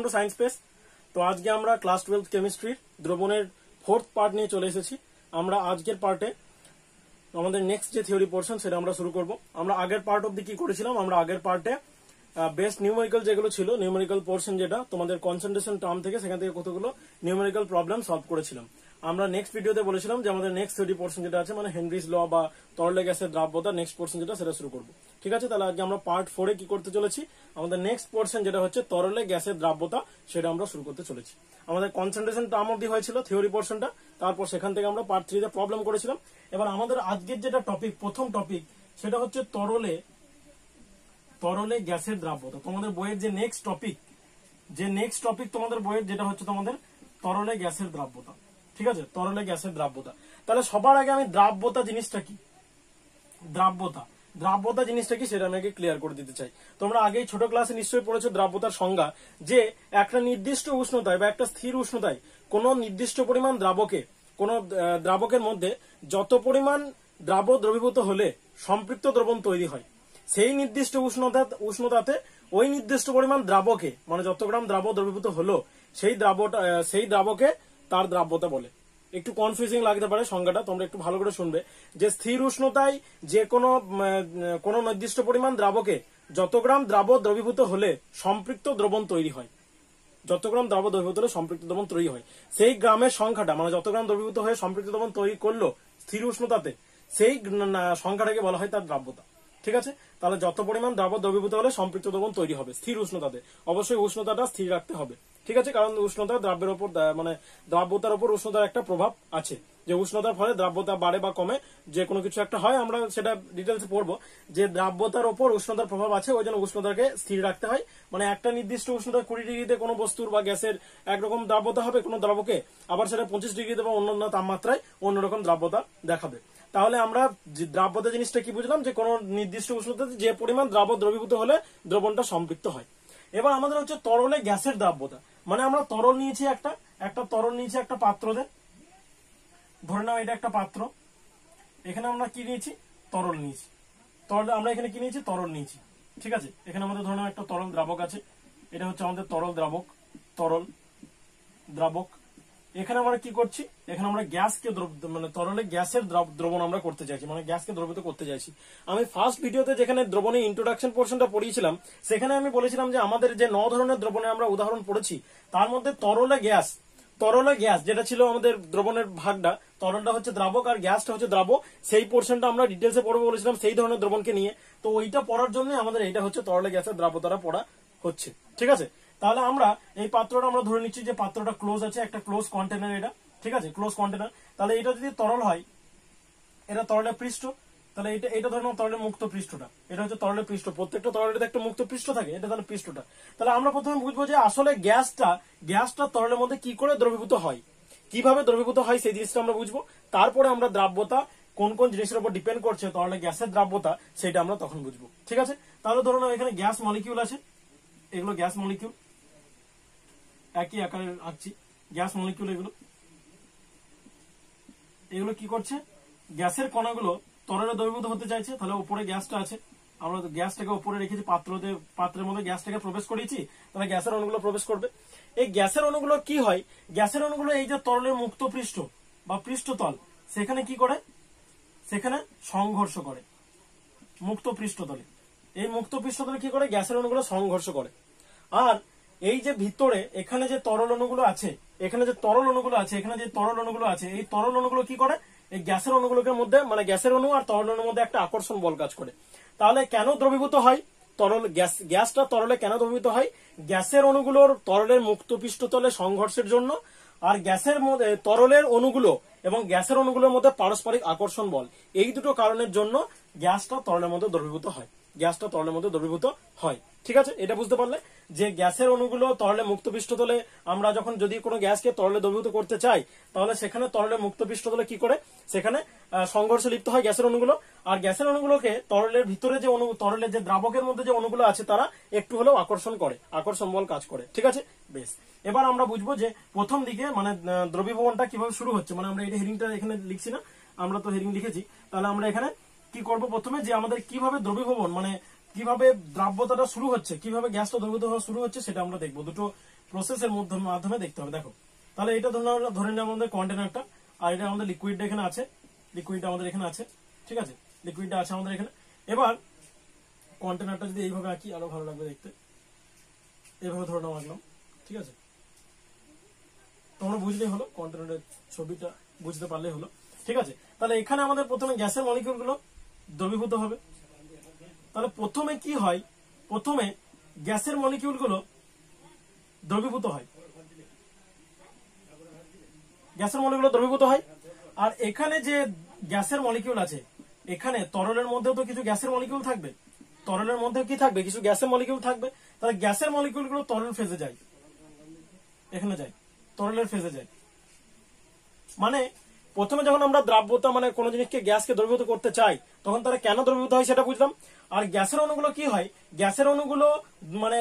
To science page. তো আজকে আমরা ক্লাস 12 কেমিস্ট্রির দ্রবণের 4th পার্ট নিয়ে চলে এসেছি। আমরা আজকের পার্টে আমাদের নেক্সট যে থিওরি পোর্শন সেটা আমরা শুরু করব। আমরা আগের পার্ট অবধি কি করেছিলাম, আমরা আগের পার্টে বেস্ট নিউমেরিক্যাল যেগুলো ছিল, নিউমেরিক্যাল পোর্শন যেটা তোমাদের কনসেন্ট্রেশন টার্ম থেকে, সেখান থেকে কতগুলো নিউমেরিক্যাল প্রবলেম সলভ করেছিলাম। আমরা নেক্সট ভিডিওতে বলেছিলাম যে আমাদের নেক্সট থিওরি পোর্শন যেটা আছে, মানে হেনরিস ল বা তরলে গ্যাসের দ্রাব্যতা, নেক্সট পোর্শন যেটা সেটা শুরু করব। ঠিক আছে, তাহলে আজকে আমরা পার্ট 4 এ কি করতে চলেছি, আমাদের নেক্সট পোর্শন যেটা হচ্ছে তরলে গ্যাসের দ্রাব্যতা, সেটা আমরা শুরু করতে চলেছি। আমাদের কনসেন্ট্রেশন টার্ম অবধি হয়েছিল থিওরি পোর্শনটা, তারপর সেখান থেকে আমরা পার্ট 3 তে প্রবলেম করেছিলাম। এবার আমাদের আজকের যেটা টপিক, প্রথম টপিক, সেটা হচ্ছে তরলে গ্যাসের দ্রাব্যতা। তোমাদের বইয়ের যে নেক্সট টপিক তোমাদের বইয়ের যেটা হচ্ছে তোমাদের তরলে গ্যাসের দ্রাব্যতা। ঠিক আছে, তরলে গ্যাসের দ্রাব্যতা। তাহলে সবার আগে আমি দ্রাব্যতা জিনিসটা কি সেটা আমি আগে ক্লিয়ার করে দিতে চাই। তোমরা আগেই ছোট ক্লাসে নিশ্চয়ই পড়েছো দ্রাব্যতার সংজ্ঞা, যে একটা নির্দিষ্ট উষ্ণতায় বা একটা স্থির উষ্ণতায় কোন নির্দিষ্ট পরিমাণ দ্রাবকের মধ্যে যত পরিমাণ দ্রবীভূত হলে সম্পৃক্ত দ্রবণ তৈরি হয়, সেই নির্দিষ্ট উষ্ণতাতে ওই নির্দিষ্ট পরিমাণ দ্রাবকে, মানে যত গ্রাম দ্রবীভূত হলো সেই দ্রাবকে তার দ্রাব্যতা বলে। একটু কনফিউজিং লাগতে পারে সংজ্ঞাটা, তোমরা একটু ভালো করে শুনবে। যে স্থির উষ্ণতায় যে কোনো নির্দিষ্ট পরিমাণ দ্রাবকে যত গ্রাম দ্রবীভূত হলে সম্পৃক্ত দ্রবণ তৈরি হয়, সেই গ্রামের সংখ্যাটা, মানে যত গ্রাম দ্রবীভূত হয়ে সম্পৃক্ত দ্রবণ তৈরি করলো স্থির উষ্ণতাতে, সেই সংখ্যাটাকে বলা হয় তার দ্রাব্যতা। ঠিক আছে, তাহলে যত পরিমাণ দ্রবীভূত হলে সম্পৃক্ত দ্রবণ তৈরি হবে স্থির উষ্ণতাতে, অবশ্যই উষ্ণতাটা স্থির রাখতে হবে। ঠিক আছে, কারণ উষ্ণতা দ্রাব্যের উপর, মানে দ্রাব্যতার উপর উষ্ণতার একটা প্রভাব আছে, যে উষ্ণতার ফলে দ্রাব্যতা বাড়ে বা কমে, যে কোনো কিছু একটা হয়, আমরা সেটা ডিটেলসে পড়বো, যে দ্রাব্যতার উপর উষ্ণতার প্রভাব আছে, ওই জন্য উষ্ণতাকে স্থির রাখতে হয়। মানে একটা নির্দিষ্ট উষ্ণতা 20 ডিগ্রিতে কোনো বস্তুর বা গ্যাসের একরকম দ্রাব্যতা হবে কোনো দ্রাবকে, আবার সেটা 25 ডিগ্রিতে বা অন্যান্য তাপমাত্রায় অন্যরকম দ্রাব্যতা দেখাবে। তাহলে আমরা দ্রাব্যতা জিনিসটা কি বুঝলাম, যে কোনো নির্দিষ্ট উষ্ণতাতে যে পরিমাণ দ্রবীভূত হলে দ্রবণটা সম্পৃক্ত হয়। এবার আমাদের হচ্ছে তরলে গ্যাসের দ্রাব্যতা, মানে আমরা তরল নিয়েছি একটা পাত্রতে, ধরে নাও এটা একটা পাত্র, এখানে আমরা কি নিয়েছি, তরল নিয়েছি। আমরা এখানে কি নিয়েছি, তরল নিয়েছি। ঠিক আছে, এখানে আমাদের ধরে নাও একটা তরল দ্রাবক আছে, এটা হচ্ছে আমাদের তরল দ্রাবক। এখানে আমরা কি করছি, এখানে আমরা গ্যাসকে, মানে তরলে গ্যাসের দ্রবণ আমরা করতে চাইছি, মানে গ্যাসকে দ্রবীভূত করতে চাইছি। আমি ফার্স্ট ভিডিওতে যেখানে দ্রবণের ইন্ট্রোডাকশন পোর্শনটা পড়িয়েছিলাম, সেখানে আমি বলেছিলাম যে আমাদের যে 9 ধরনের দ্রবণে আমরা উদাহরণ পড়েছি, তার মধ্যে তরলে গ্যাস যেটা ছিল আমাদের দ্রবণের ভাগটা, তরলটা হচ্ছে দ্রাবক আর গ্যাসটা হচ্ছে দ্রাবক, সেই পোর্শনটা আমরা ডিটেলসে পড়বো বলেছিলাম সেই ধরনের দ্রবণকে নিয়ে। তো ওইটা পড়ার জন্য আমাদের এইটা হচ্ছে তরলে গ্যাসের দ্রাব্যতাটা পড়া হচ্ছে। ঠিক আছে, তাহলে আমরা এই পাত্রটা আমরা ধরে নিচ্ছি যে পাত্রটা ক্লোজ আছে, একটা ক্লোজ কন্টেনার এটা। ঠিক আছে, ক্লোজ কন্টেনার। তাহলে এটা যদি তরল হয়, এটা তরলের পৃষ্ঠ, তাহলে এটা ধরে নাও তরলের মুক্ত পৃষ্ঠটা, এটা হচ্ছে তরলের পৃষ্ঠ। প্রত্যেকটা তরলের একটা মুক্ত পৃষ্ঠ থাকে, এটা তাহলে পৃষ্ঠটা। তাহলে আমরা প্রথমে বুঝবো যে আসলে গ্যাসটা তরলের মধ্যে কি করে দ্রবীভূত হয়, কিভাবে দ্রবীভূত হয় সেই জিনিসটা আমরা বুঝবো। তারপরে আমরা দ্রাব্যতা কোন কোন জিনিসের উপর ডিপেন্ড করছে তরলে গ্যাসের দ্রাব্যতা, সেটা আমরা তখন বুঝবো। ঠিক আছে, তাহলে ধরো না এখানে গ্যাস মলিকিউল আছে, এগুলো গ্যাস মলিকিউল, একই আকারে আঁকছি গ্যাস মলিকিউল। এগুলো কি করছে, গ্যাসের কণাগুলো তরলে দ্রবীভূত হতে চাইছে। তাহলে উপরে গ্যাসটা আছে, আমরা গ্যাসটাকে উপরে রেখেছি, পাত্রের মধ্যে গ্যাসটাকে প্রবেশ করিয়েছি, তাহলে গ্যাসের অণুগুলো প্রবেশ করবে। এই গ্যাসের অণুগুলো কি হয়, গ্যাসের অণুগুলো এই যে তরলের মুক্ত পৃষ্ঠ বা পৃষ্ঠতল, সেখানে কি করে, সেখানে সংঘর্ষ করে মুক্ত পৃষ্ঠতলে। এই মুক্ত পৃষ্ঠতলে কি করে, গ্যাসের অণুগুলো সংঘর্ষ করে। আর এই যে ভিতরে এখানে যে তরল অণুগুলো আছে, এই তরল অণুগুলো কি করে, এই গ্যাসের অণুগুলোকে মধ্যে, মানে গ্যাসের অণু আর তরল অণুর মধ্যে একটা আকর্ষণ বল কাজ করে। তাহলে কেন দ্রবীভূত হয় গ্যাসটা তরলে কেন দ্রবীভূত হয়, গ্যাসের অণুগুলোর তরলের মুক্ত পৃষ্ঠতলে সংঘর্ষের জন্য, আর গ্যাসের মধ্যে তরলের অণুগুলো এবং গ্যাসের অণুগুলোর মধ্যে পারস্পরিক আকর্ষণ বল, এই দুটো কারণের জন্য গ্যাসটা তরলের মধ্যে দ্রবীভূত হয়। ঠিক আছে, এটা বুঝতে পারলে যে গ্যাসের অণুগুলো তরলে মুক্ত পৃষ্ঠতলে, আমরা যখন যদি কোনো গ্যাসকে তরলে দ্রবীভূত করতে চাই, তাহলে সেখানে তরলে মুক্ত পৃষ্ঠতলে কি করে, সেখানে সংঘর্ষে লিপ্ত হয় গ্যাসের অণুগুলো। আর গ্যাসের অণুগুলোকে তরলের ভিতরে যে তরলের যে দ্রাবকের মধ্যে যে অণুগুলো আছে, তারা একটু হলেও আকর্ষণ বল কাজ করে। ঠিক আছে, বেশ। এবার আমরা বুঝবো যে প্রথম দিকে, মানে দ্রবীভবনটা কিভাবে শুরু হচ্ছে। মানে আমরা এই হেডিংটা এখানে লিখছি না, আমরা তো হেডিং লিখেছি। তাহলে আমরা এখানে কি করব, প্রথমে যে আমাদের কিভাবে দ্রবীভবন, মানে কিভাবে দ্রাব্যতাটা শুরু হচ্ছে, কিভাবে গ্যাসটা দ্রবীভূত হওয়া শুরু হচ্ছে, সেটা আমরা দেখবো। দুটো প্রসেসের মাধ্যমে দেখতে হবে। দেখো তাহলে এটা ধরে নিলাম আমাদের কন্টেনারটা, আর এটা আমাদের লিকুইডটা এখানে আছে, লিকুইডটা আমাদের এখানে আছে, ঠিক আছে, লিকুইডটা আছে আমাদের এখানে। এবার কন্টেনারটা যদি এইভাবে আঁকি আরো ভালো লাগবে দেখতে, এইভাবে ধরে নাও আঁকলাম, ঠিক আছে, তোমরা বুঝলেই হলো, কন্টেনারের ছবিটা বুঝতে পারলেই হলো, ঠিক আছে। তাহলে এখানে আমাদের প্রথমে গ্যাসের মলিকিউল গুলো দ্রবীভূত হবে। তাহলে প্রথমে কি হয়, প্রথমে গ্যাসের মলিকিউল গুলো দ্রবীভূত হয়, গ্যাসের মলিকিউল দ্রবীভূত হয়। আর এখানে যে গ্যাসের মলিকিউল আছে, এখানে তরলের মধ্যেও তো কিছু গ্যাসের মলিকিউল থাকবে, তরলের মধ্যে কি থাকবে, কিছু গ্যাসের মলিকিউল থাকবে। তাহলে গ্যাসের মলিকিউল গুলো তরল ফেজে যায়, এখানে যায়, তরলের ফেজে যায়। মানে প্রথমে যখন আমরা দ্রাব্যতা মানে কোন জিনিসকে গ্যাসকে দ্রবীভূত করতে চাই, তখন তারা কেন দ্রবীভূত হয় সেটা বুঝলাম। আর গ্যাসের অণুগুলো কি হয়, গ্যাসের অণুগুলো মানে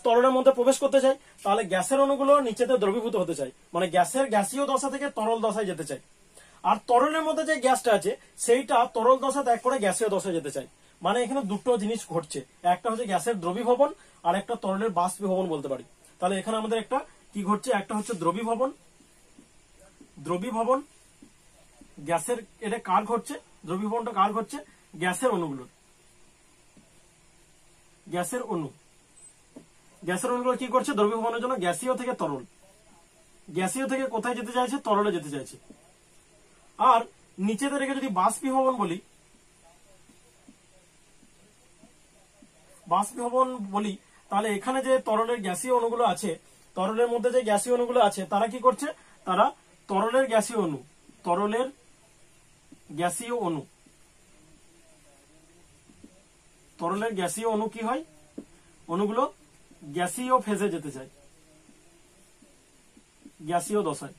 তরলের মধ্যে প্রবেশ করতে চায়, তাহলে গ্যাসের অণুগুলো নিচেতে দ্রবীভূত হতে চায়, মানে গ্যাসীয় দশা থেকে তরল দশায় যেতে চায়। আর তরলের মধ্যে যে গ্যাসটা আছে সেইটা তরল দশা ত্যাগ করে গ্যাসীয় দশায় যেতে চায়। মানে এখানে দুটো জিনিস ঘটছে, একটা হচ্ছে গ্যাসের দ্রবীভবন আর একটা তরলের বাষ্পীভবন বলতে পারি। তাহলে এখানে আমাদের একটা কি ঘটছে, একটা হচ্ছে দ্রবীভবন, দ্রবীভবন গ্যাসের, এটা কার ঘটছে, দ্রবীভবনটা কার ঘটছে, গ্যাসের অণুগুলো, গ্যাসের অণু, গ্যাসের অণুগুলো কি করছে, দ্রবীভবনের জন্য গ্যাসীয় থেকে তরল, গ্যাসীয় থেকে কোথায় যেতে চাইছে, তরলে যেতে চাইছে। আর নিচেতে রেখে যদি বাষ্পীভবন বলি, বাষ্পীভবন বলি, তাহলে এখানে যে তরলের গ্যাসীয় অণুগুলো আছে, তরলের মধ্যে যে গ্যাসীয় অণুগুলো আছে তারা কি করছে, তারা তরলের গ্যাসীয় অণু, তরলের গ্যাসীয় অণু, তরলের গ্যাসীয় অণু কি হয়, অণুগুলো গ্যাসীয় ফেজে যেতে চায়, গ্যাসীয় দশায়।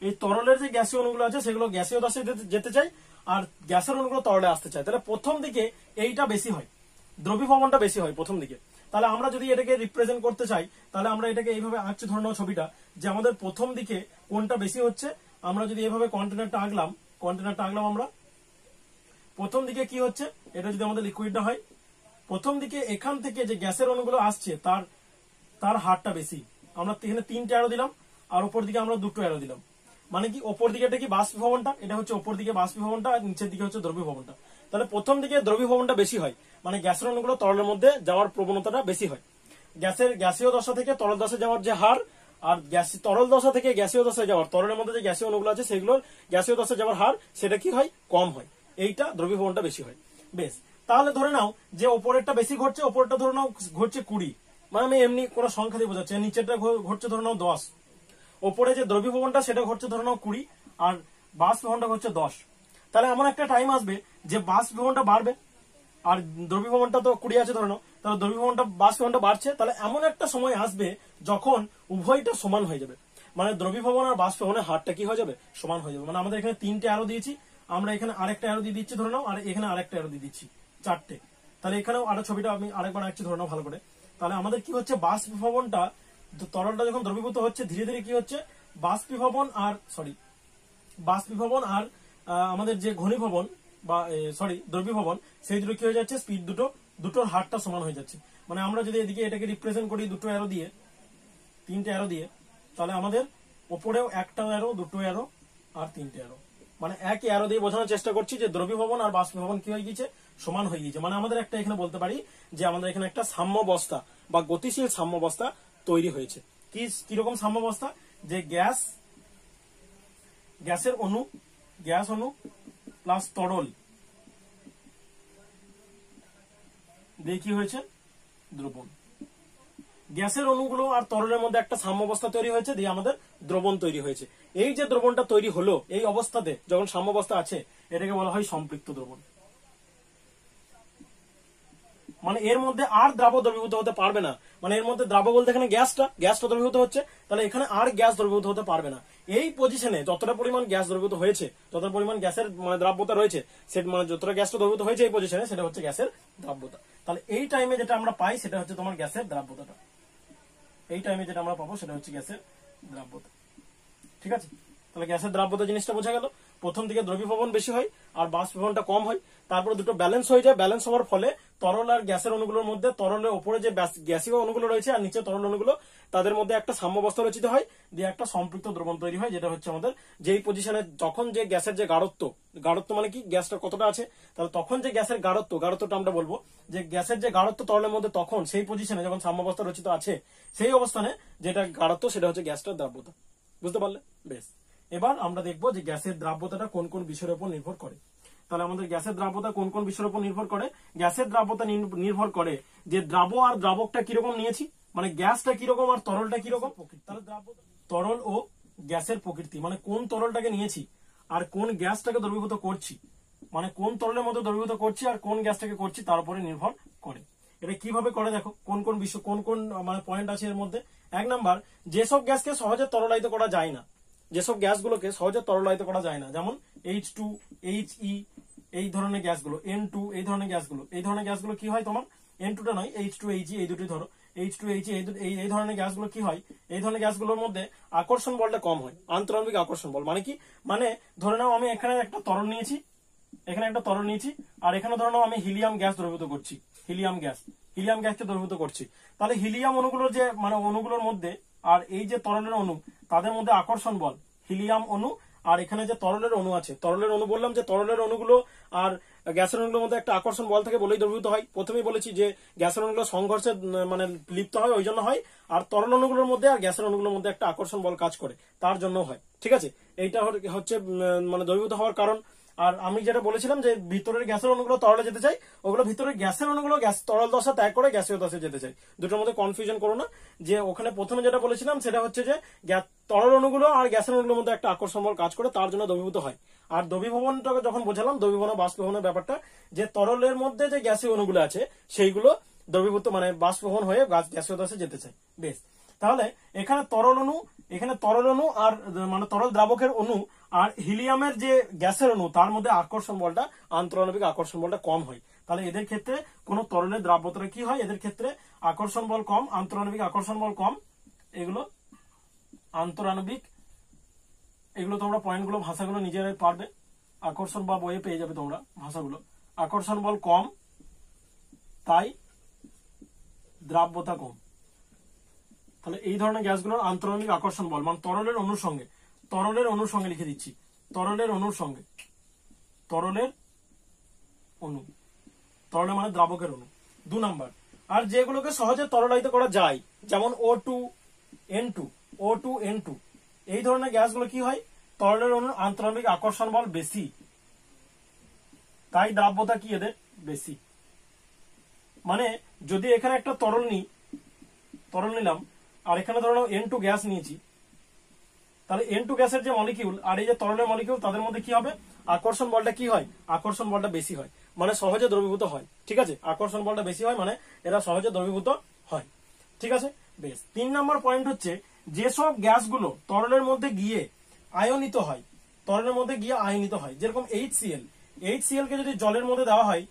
এই তরলের যে গ্যাসীয় অণুগুলো আছে সেগুলো গ্যাসীয় দশায় যেতে চায়, আর গ্যাসের অণুগুলো তরলে আসতে চায়। তাহলে প্রথম দিকে এইটা বেশি হয়, দ্রবীভবনটা বেশি হয় প্রথম দিকে। তাহলে আমরা যদি এটাকে রিপ্রেজেন্ট করতে চাই, তাহলে আমরা এটাকে এইভাবে আঁকছি, ধরে নাও ছবিটা, যে আমাদের প্রথম দিকে কোনটা বেশি হচ্ছে। আমরা যদি এইভাবে কন্টেনারটা আঁকলাম, আমরা প্রথম দিকে কি হচ্ছে, এটা যদি আমাদের লিকুইডটা হয়, প্রথম দিকে এখান থেকে যে গ্যাসের অণুগুলো আসছে তার হারটা বেশি। আমরা এখানে 3টে অ্যারো দিলাম, আর উপর দিকে আমরা 2টো অ্যারো দিলাম। মানে কি, ওপর দিকে এটা কি বাষ্পীভবনটা, এটা হচ্ছে ওপর দিকে বাষ্পীভবনটা, আর নিচের দিকে হচ্ছে দ্রবীভবনটা। তাহলে প্রথম দিকে দ্রবীভবনটা বেশি হয়, মানে গ্যাসের অণুগুলো তরলের মধ্যে যাওয়ার প্রবণতাটা বেশি হয়। গ্যাসীয় দশা থেকে তরল দশায় যাওয়ার যে হার, আর তরল দশা থেকে গ্যাসীয় দশায় যাওয়ার, তরলের মধ্যে যে গ্যাসীয় অণুগুলো আছে সেগুলোর গ্যাসীয় দশায় যাওয়ার হার, সেটা কি হয়, কম হয়। এইটা দ্রবীভবনটা বেশি হয়। বেশ, তাহলে ধরে নাও যে ওপরেরটা বেশি ঘটছে, ওপরটা ধরে নাও ঘটছে 20, মানে আমি এমনি কোন সংখ্যা দিয়ে বোঝাচ্ছি, নিচেরটা ঘটছে ধরে নাও 10, ওপরে যে দ্রবীভবনটা সেটা ঘটছে ধরে নাও 20, আর বাষ্পীভবনটা হচ্ছে 10। তাহলে এমন একটা টাইম আসবে যে বাষ্পীভবনটা বাড়বে, আর দ্রবীভবনটা তো 20 আছে ধরে নাও, তাহলে বাষ্পীভবনটা বাড়ছে। তাহলে এমন একটা সময় আসবে যখন উভয়টা সমান হয়ে যাবে, মানে দ্রবীভবন আর বাষ্পীভবনের হারটা কি হয়ে যাবে, সমান হয়ে যাবে। মানে আমাদের এখানে 3টে অ্যারো দিয়েছি, আমরা এখানে আরেকটা অ্যারো দিয়ে দিচ্ছি ধরে নাও, আর এখানে আরেকটা অ্যারো দিয়ে দিচ্ছি, 4টে। তাহলে এখানেও আরো ছবিটা আমি আরেকবার আঁকছি ধরে নাও ভালো করে। তাহলে আমাদের কি হচ্ছে, বাষ্পীভবনটা, তরলটা যখন দ্রবীভূত হচ্ছে ধীরে ধীরে কি হচ্ছে, বাষ্পীভবন আর আমাদের যে ঘনীভবন বা দ্রবীভবন, সেই দুটো কি হয়ে যাচ্ছে, স্পিড দুটোর হারটা সমান হয়ে যাচ্ছে। মানে আমরা যদি এদিকে এটাকে রিপ্রেজেন্ট করি 2টো অ্যারো দিয়ে, 3টে অ্যারো দিয়ে, তাহলে আমাদের ওপরেও 1টা অ্যারো, 2টো অ্যারো আর 3টে অ্যারো, মানে একই অ্যারো দিয়ে বোঝানোর চেষ্টা করছি যে দ্রবীভবন আর বাষ্পীভবন কি হয়ে গিয়েছে, সমান হয়ে গিয়েছে। মানে আমাদের একটা এখানে বলতে পারি যে আমাদের এখানে একটা সাম্যাবস্থা বা গতিশীল সাম্যাবস্থা তৈরি হয়েছে। কিরকম সাম্যাবস্থা, যে গ্যাসের অণু, গ্যাস অণু প্লাস তরল দিয়ে কি হয়েছে, দ্রবণ। গ্যাসের অণুগুলো আর তরলের মধ্যে একটা সাম্যাবস্থা তৈরি হয়েছে, দিয়ে আমাদের দ্রবণ তৈরি হয়েছে। এই যে দ্রবণটা তৈরি হলো, এই অবস্থাতে যখন সাম্যাবস্থা আছে, এটাকে বলা হয় সম্পৃক্ত দ্রবণ। মানে এর মধ্যে আর দ্রবীভূত হতে পারবে না, মানে এর মধ্যে দ্রাব বলতে এখানে গ্যাসটা দ্রবীভূত হচ্ছে, তাহলে এখানে আর গ্যাস দ্রবীভূত হতে পারবে না। এই পজিশনে যতটা পরিমাণ গ্যাস দ্রবীভূত হয়েছে, যতটা পরিমাণ গ্যাসের মানে দ্রাব্যতা রয়েছে, মানে যতটা গ্যাসটা দ্রবীভূত হয়েছে এই পজিশনে, সেটা হচ্ছে গ্যাসের দ্রাব্যতা। তাহলে এই টাইমে যেটা আমরা পাই সেটা হচ্ছে তোমার গ্যাসের দ্রাব্যতাটা, এই টাইমে যেটা আমরা পাবো সেটা হচ্ছে গ্যাসের দ্রাব্যতা। ঠিক আছে, তাহলে গ্যাসের দ্রাব্যতা জিনিসটা বোঝা গেল। প্রথম দিকে দ্রবীভবন বেশি হয় আর বাষ্পীভবনটা কম হয়, তারপরে দুটো ব্যালেন্স হয়ে যায়, ব্যালেন্স হওয়ার ফলে তরল আর গ্যাসের অণুগুলোর মধ্যে তরলের ওপরে যে গ্যাসীয় অণুগুলো রয়েছে আর নিচে তরল অণুগুলো তাদের মধ্যে একটা সাম্যাবস্থা রচিত হয়, দিয়ে একটা সম্পৃক্ত দ্রবণ তৈরি হয়, যেটা হচ্ছে আমাদের যেই পজিশনে যখন যে গ্যাসের যে গাঢ়ত্ব মানে কি গ্যাসটা কতটা আছে, তাহলে তখন যে গ্যাসের গাঢ়ত্বটা আমরা বলবো যে গ্যাসের যে গাঢ়ত্ব তরলের মধ্যে তখন সেই পজিশনে যখন সাম্যাবস্থা রচিত আছে সেই অবস্থানে যেটা গাঢ়ত্ব সেটা হচ্ছে গ্যাসটার দ্রাব্যতা। বুঝতে পারলে? বেশ, এবার আমরা দেখবো যে গ্যাসের দ্রাব্যতাটা কোন কোন বিষয়ের উপর নির্ভর করে। তাহলে আমাদের গ্যাসের দ্রাব্যতা কোন কোন বিষয়ের উপর নির্ভর করে? গ্যাসের দ্রাব্যতা নির্ভর করে যে দ্রাব্য আর দ্রাবকটা কিরকম নিয়েছি, মানে গ্যাসটা কিরকম আর তরলটা কিরকম। তাহলে তরল ও গ্যাসের প্রকৃতি, মানে কোন তরলটাকে নিয়েছি আর কোন গ্যাসটাকে দ্রবীভূত করছি, মানে কোন তরলের মধ্যে দ্রবীভূত করছি আর কোন গ্যাসটাকে করছি তার উপরে নির্ভর করে। এটা কিভাবে করে দেখো, কোন কোন বিষয় কোন কোন মানে পয়েন্ট আছে এর মধ্যে। এক নাম্বার, যেসব গ্যাসকে সহজে তরলায়িত করা যায় না, যেসব গ্যাসগুলোকে সহজে তরলায়িত করা যায় না, যেমন H2, HE এই ধরনের গ্যাসগুলো, N2 এই ধরনের গ্যাসগুলো কি হয় তোমার, N2 টা নয় H2, HE এই দুটি ধরো, H2, HE এই ধরনের গ্যাসগুলো কি হয়, এই ধরনের গ্যাসগুলোর মধ্যে আকর্ষণ বলটা কম হয়। আন্তরাণবিক আকর্ষণ বল মানে কি, মানে ধরে নাও আমি এখানে একটা তরল নিয়েছি, আর এখানে ধরে নাও আমি হিলিয়াম গ্যাস দ্রবীভূত করছি, হিলিয়াম গ্যাসকে দ্রবীভূত করছি। তাহলে হিলিয়াম অণুগুলোর যে মানে অণুগুলোর মধ্যে আর এই যে তরলের অণু তাদের মধ্যে আকর্ষণ বল, হিলিয়াম অণু আর এখানে যে তরলের অণু আছে, তরলের অণু বললাম যে তরলের অণুগুলো আর গ্যাসের অণুগুলোর মধ্যে একটা আকর্ষণ বল থাকে বলেই দ্রবীভূত হয়। প্রথমেই বলেছি যে গ্যাসের অণুগুলো সংঘর্ষে মানে লিপ্ত হয় ওই জন্য হয়, আর তরল অণুগুলোর মধ্যে আর গ্যাসের অণুগুলোর মধ্যে একটা আকর্ষণ বল কাজ করে তার জন্য হয়। ঠিক আছে, এইটা হচ্ছে মানে দ্রবীভূত হওয়ার কারণ। আর আমি যেটা বলেছিলাম যে ভিতরের গ্যাসের অণুগুলো তরলে যেতে চাই, ওগুলো ভিতরের গ্যাসের অণুগুলো তরল দশা ত্যাগ করে গ্যাসীয় দশায় যেতে চাই। দুটোর মধ্যে কনফিউশন করো না, যে ওখানে প্রথমে যেটা বলেছিলাম সেটা হচ্ছে যে তরল অণুগুলো আর গ্যাসের অণুগুলোর মধ্যে একটা আকর্ষণ বল কাজ করে তার জন্য দ্রবীভূত হয়। আর দ্রবীভবনটাকে যখন বোঝালাম, দ্রবীভবন বাষ্পীভবনের ব্যাপারটা, যে তরলের মধ্যে যে গ্যাসীয় অণুগুলো আছে সেইগুলো দ্রবীভূত মানে বাষ্পীভবন হয়ে গ্যাসীয় দশায় যেতে চায়। বেশ, তাহলে এখানে তরল অণু আর মানে তরল দ্রাবকের অণু আর হিলিয়ামের যে গ্যাসের অণু তার মধ্যে আকর্ষণ বলটা আন্তরাণবিক আকর্ষণ বলটা কম হয়। তাহলে এদের ক্ষেত্রে কোন তরলের দ্রাব্যতা কি হয়, এদের ক্ষেত্রে আকর্ষণ বল কম, আন্তরাণবিক আকর্ষণ বল কম। এগুলো আন্তরাণবিক, এগুলো তোমরা পয়েন্টগুলো ভাষাগুলো নিজেরাই পারবে, আকর্ষণ বা বইয়ে পেয়ে যাবে তোমরা ভাষাগুলো। আকর্ষণ বল কম তাই দ্রাব্যতা কম। তাহলে এই ধরনের গ্যাসগুলোর আন্তরাণবিক আকর্ষণ বল মানে তরলের অণুর সঙ্গে লিখে দিচ্ছি, তরলের মানে দ্রাবকের অণু। 2 নাম্বার, আর যেগুলোকে সহজে তরলায়িত করা যায় যেমন O2, N2 এই ধরনের গ্যাসগুলো কি হয়, তরলের অণুর আন্তরাণবিক আকর্ষণ বল বেশি তাই দ্রাব্যতা কি এদের বেশি। মানে যদি এখানে একটা তরল নিলাম আর এখানে ধরো N2 গ্যাস নিয়েছি, তাহলে N2 গ্যাসের যে মলিকিউল আর এই যে তরলের মলিকিউল তাদের মধ্যে কি হবে, আকর্ষণ বলটা কি হয়, আকর্ষণ বলটা বেশি হয়, মানে সহজে দ্রবীভূত হয়। ঠিক আছে, আকর্ষণ বলটা বেশি হয় মানে এরা সহজে দ্রবীভূত হয়। ঠিক আছে, বেশ। 3 নম্বর পয়েন্ট হচ্ছে যেসব গ্যাসগুলো তরলের মধ্যে গিয়ে আয়নিত হয়, যেরকম HCl কে যদি জলের মধ্যে দেওয়া হয়,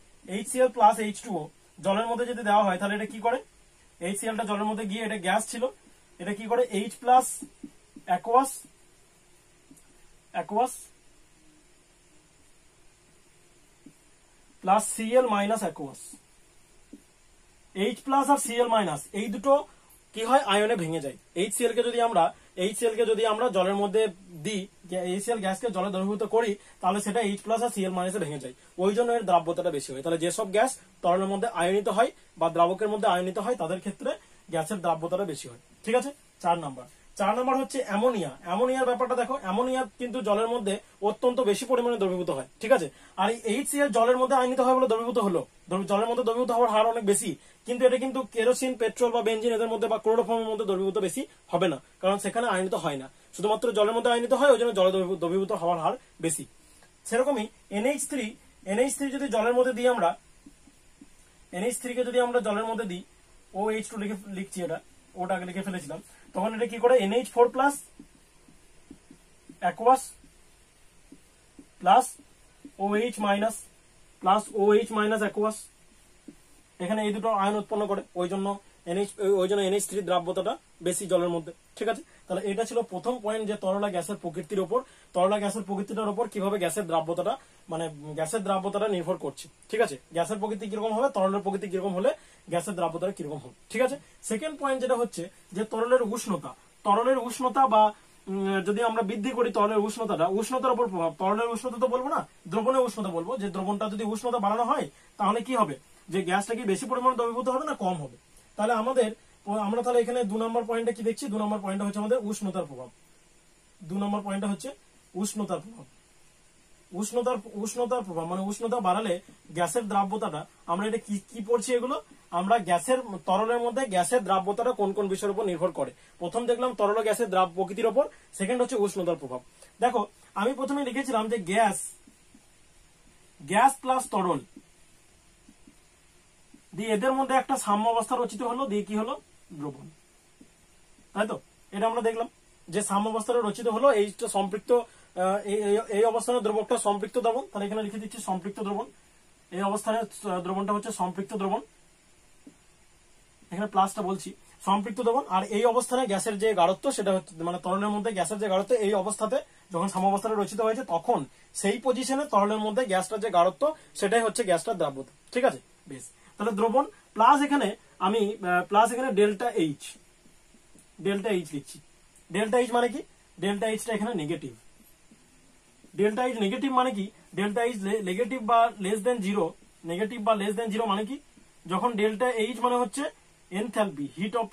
HCl প্লাস H2O জলের মধ্যে যদি দেওয়া হয় তাহলে এটা কি করে, HCl টা জলের মধ্যে গিয়ে এটা গ্যাস ছিল, এটা কি করে H plus aqueous plus Cl minus aqueous, H plus আর Cl মাইনাস এই দুটো কি হয় আয়নে ভেঙে যায়। HCl কে যদি আমরা জলের মধ্যে দিই, HCl গ্যাসকে জলে দ্রবীভূত করি তাহলে সেটা H প্লাস আর Cl মাইনাসে ভেঙে যায়, ওই জন্য এর দ্রাব্যতাটা বেশি হয়। তাহলে যেসব গ্যাস তরলের মধ্যে আয়নিত হয় বা দ্রাবকের মধ্যে আয়নিত হয় তাদের ক্ষেত্রে গ্যাসের দ্রাব্যতাটা বেশি হয়। ঠিক আছে, 4 নাম্বার হচ্ছে অ্যামোনিয়ার ব্যাপারটা দেখো, অ্যামোনিয়া কিন্তু জলের মধ্যে অত্যন্ত বেশি পরিমাণে দ্রবীভূত হয়। ঠিক আছে, আর এই HCl জলের মধ্যে আয়নিত হয় বলে দ্রবীভূত হলো, জলের মধ্যে দ্রবীভূত হওয়ার হার অনেক বেশি, কিন্তু এটা কিন্তু কেরোসিন, পেট্রোল বা বেনজিন এদের মধ্যে বা ক্লোরোফর্মের মধ্যে দ্রবীভূত বেশি হবে না, কারণ সেখানে আয়নিত হয় না, শুধুমাত্র জলের মধ্যে আয়নিত হয়, ওই জন্য জলে দ্রবীভূত হওয়ার হার বেশি। সেরকমই NH3 যদি জলের মধ্যে দিই আমরা, NH3 কে যদি আমরা জলের মধ্যে দিই, OH2 লিখছি, ওটা আগে লিখে ফেলেছিলাম, তখন এটা কি করে NH4 plus aqueous plus OH minus aqueous, এখানে এই দুটো আয়ন উৎপন্ন করে, ওই জন্য NH3 দ্রাব্যতাটা বেশি জলের মধ্যে। ঠিক আছে, তাহলে এটা ছিল প্রথম পয়েন্ট, যে তরল আর গ্যাসের প্রকৃতির উপর, তরল আর গ্যাসের প্রকৃতিটার উপর কিভাবে গ্যাসের দ্রাব্যতাটা মানে গ্যাসের দ্রাব্যতাটা নির্ভর করছে। ঠিক আছে, গ্যাসের প্রকৃতি কিরকম হবে, তরলের প্রকৃতি কিরকম হলে গ্যাসের দ্রাব্যতাটা কিরকম হবে। ঠিক আছে, সেকেন্ড পয়েন্ট যেটা হচ্ছে যে তরলের উষ্ণতা, তরলের উষ্ণতা বা যদি আমরা বৃদ্ধি করি তরলের উষ্ণতাটা, উষ্ণতার উপর প্রভাব। তরলের উষ্ণতা তো বলবো না, দ্রবণের উষ্ণতা বলবো, যে দ্রবণটা যদি উষ্ণতা বাড়ানো হয় তাহলে কি হবে, যে গ্যাসটা কি বেশি পরিমাণে দ্রবীভূত হবে না কম হবে। তাহলে আমরা তাহলে এখানে 2 নম্বর পয়েন্টে কি দেখছি, 2 নম্বর পয়েন্টটা হচ্ছে আমাদের উষ্ণতার প্রভাব। 2 নম্বর পয়েন্টটা হচ্ছে উষ্ণতার প্রভাব। উষ্ণতার প্রভাব মানে উষ্ণতা বাড়ালে গ্যাসের দ্রাব্যতাটা, আমরা এটা কি পড়ছি এগুলো, আমরা গ্যাসের তরলের মধ্যে গ্যাসের দ্রাব্যতাটা কোন কোন বিষয়ের উপর নির্ভর করে। প্রথম দেখলাম তরল গ্যাসের প্রকৃতির উপর, সেকেন্ড হচ্ছে উষ্ণতার প্রভাব। দেখো আমি প্রথমে লিখেছিলাম যে গ্যাস প্লাস তরল দিয়ে এদের মধ্যে একটা সাম্য অবস্থা রচিত হলো, দিয়ে কি হলো, দ্রবণ। তাই তো, এটা আমরা দেখলাম যে সাম্য অবস্থাটা রচিত হলো, এইটা সম্পৃক্ত, এই অবস্থানে দ্রবকটা সম্পৃক্ত দ্রবণ। তাহলে এখানে লিখে দিচ্ছি সম্পৃক্ত দ্রবণ। এই অবস্থানে দ্রবণটা হচ্ছে সম্পৃক্ত দ্রবণ, এখানে প্লাসটা বলছি, সম্পৃক্ত দ্রবণ। আর এই অবস্থানে গ্যাসের যে গাঢ়ত্ব সেটা হচ্ছে মানে তরলের মধ্যে গ্যাসের যে গাঢ়ত্ব, এই অবস্থাতে যখন সাম্যাবস্থাটা রচিত হয়েছে তখন সেই পজিশনে তরলের মধ্যে গ্যাসটার যে গাঢ়ত্ব সেটাই হচ্ছে গ্যাসটার দ্রাব্যতা। ঠিক আছে, বেশ। তাহলে দ্রবণ প্লাস এখানে আমি ডেল্টা এইচ লিখছি। ডেল্টা এইচ মানে কি, ডেল্টা এইচটা এখানে নেগেটিভ। ডেল্টা এইচ নেগেটিভ মানে কি, ডেল্টা এইচ নেগেটিভ বা লেস দেন জিরো, নেগেটিভ বা লেস দেন জিরো মানে কি, যখন ডেল্টা এইচ মানে হচ্ছে এনথালপি, হিট অফ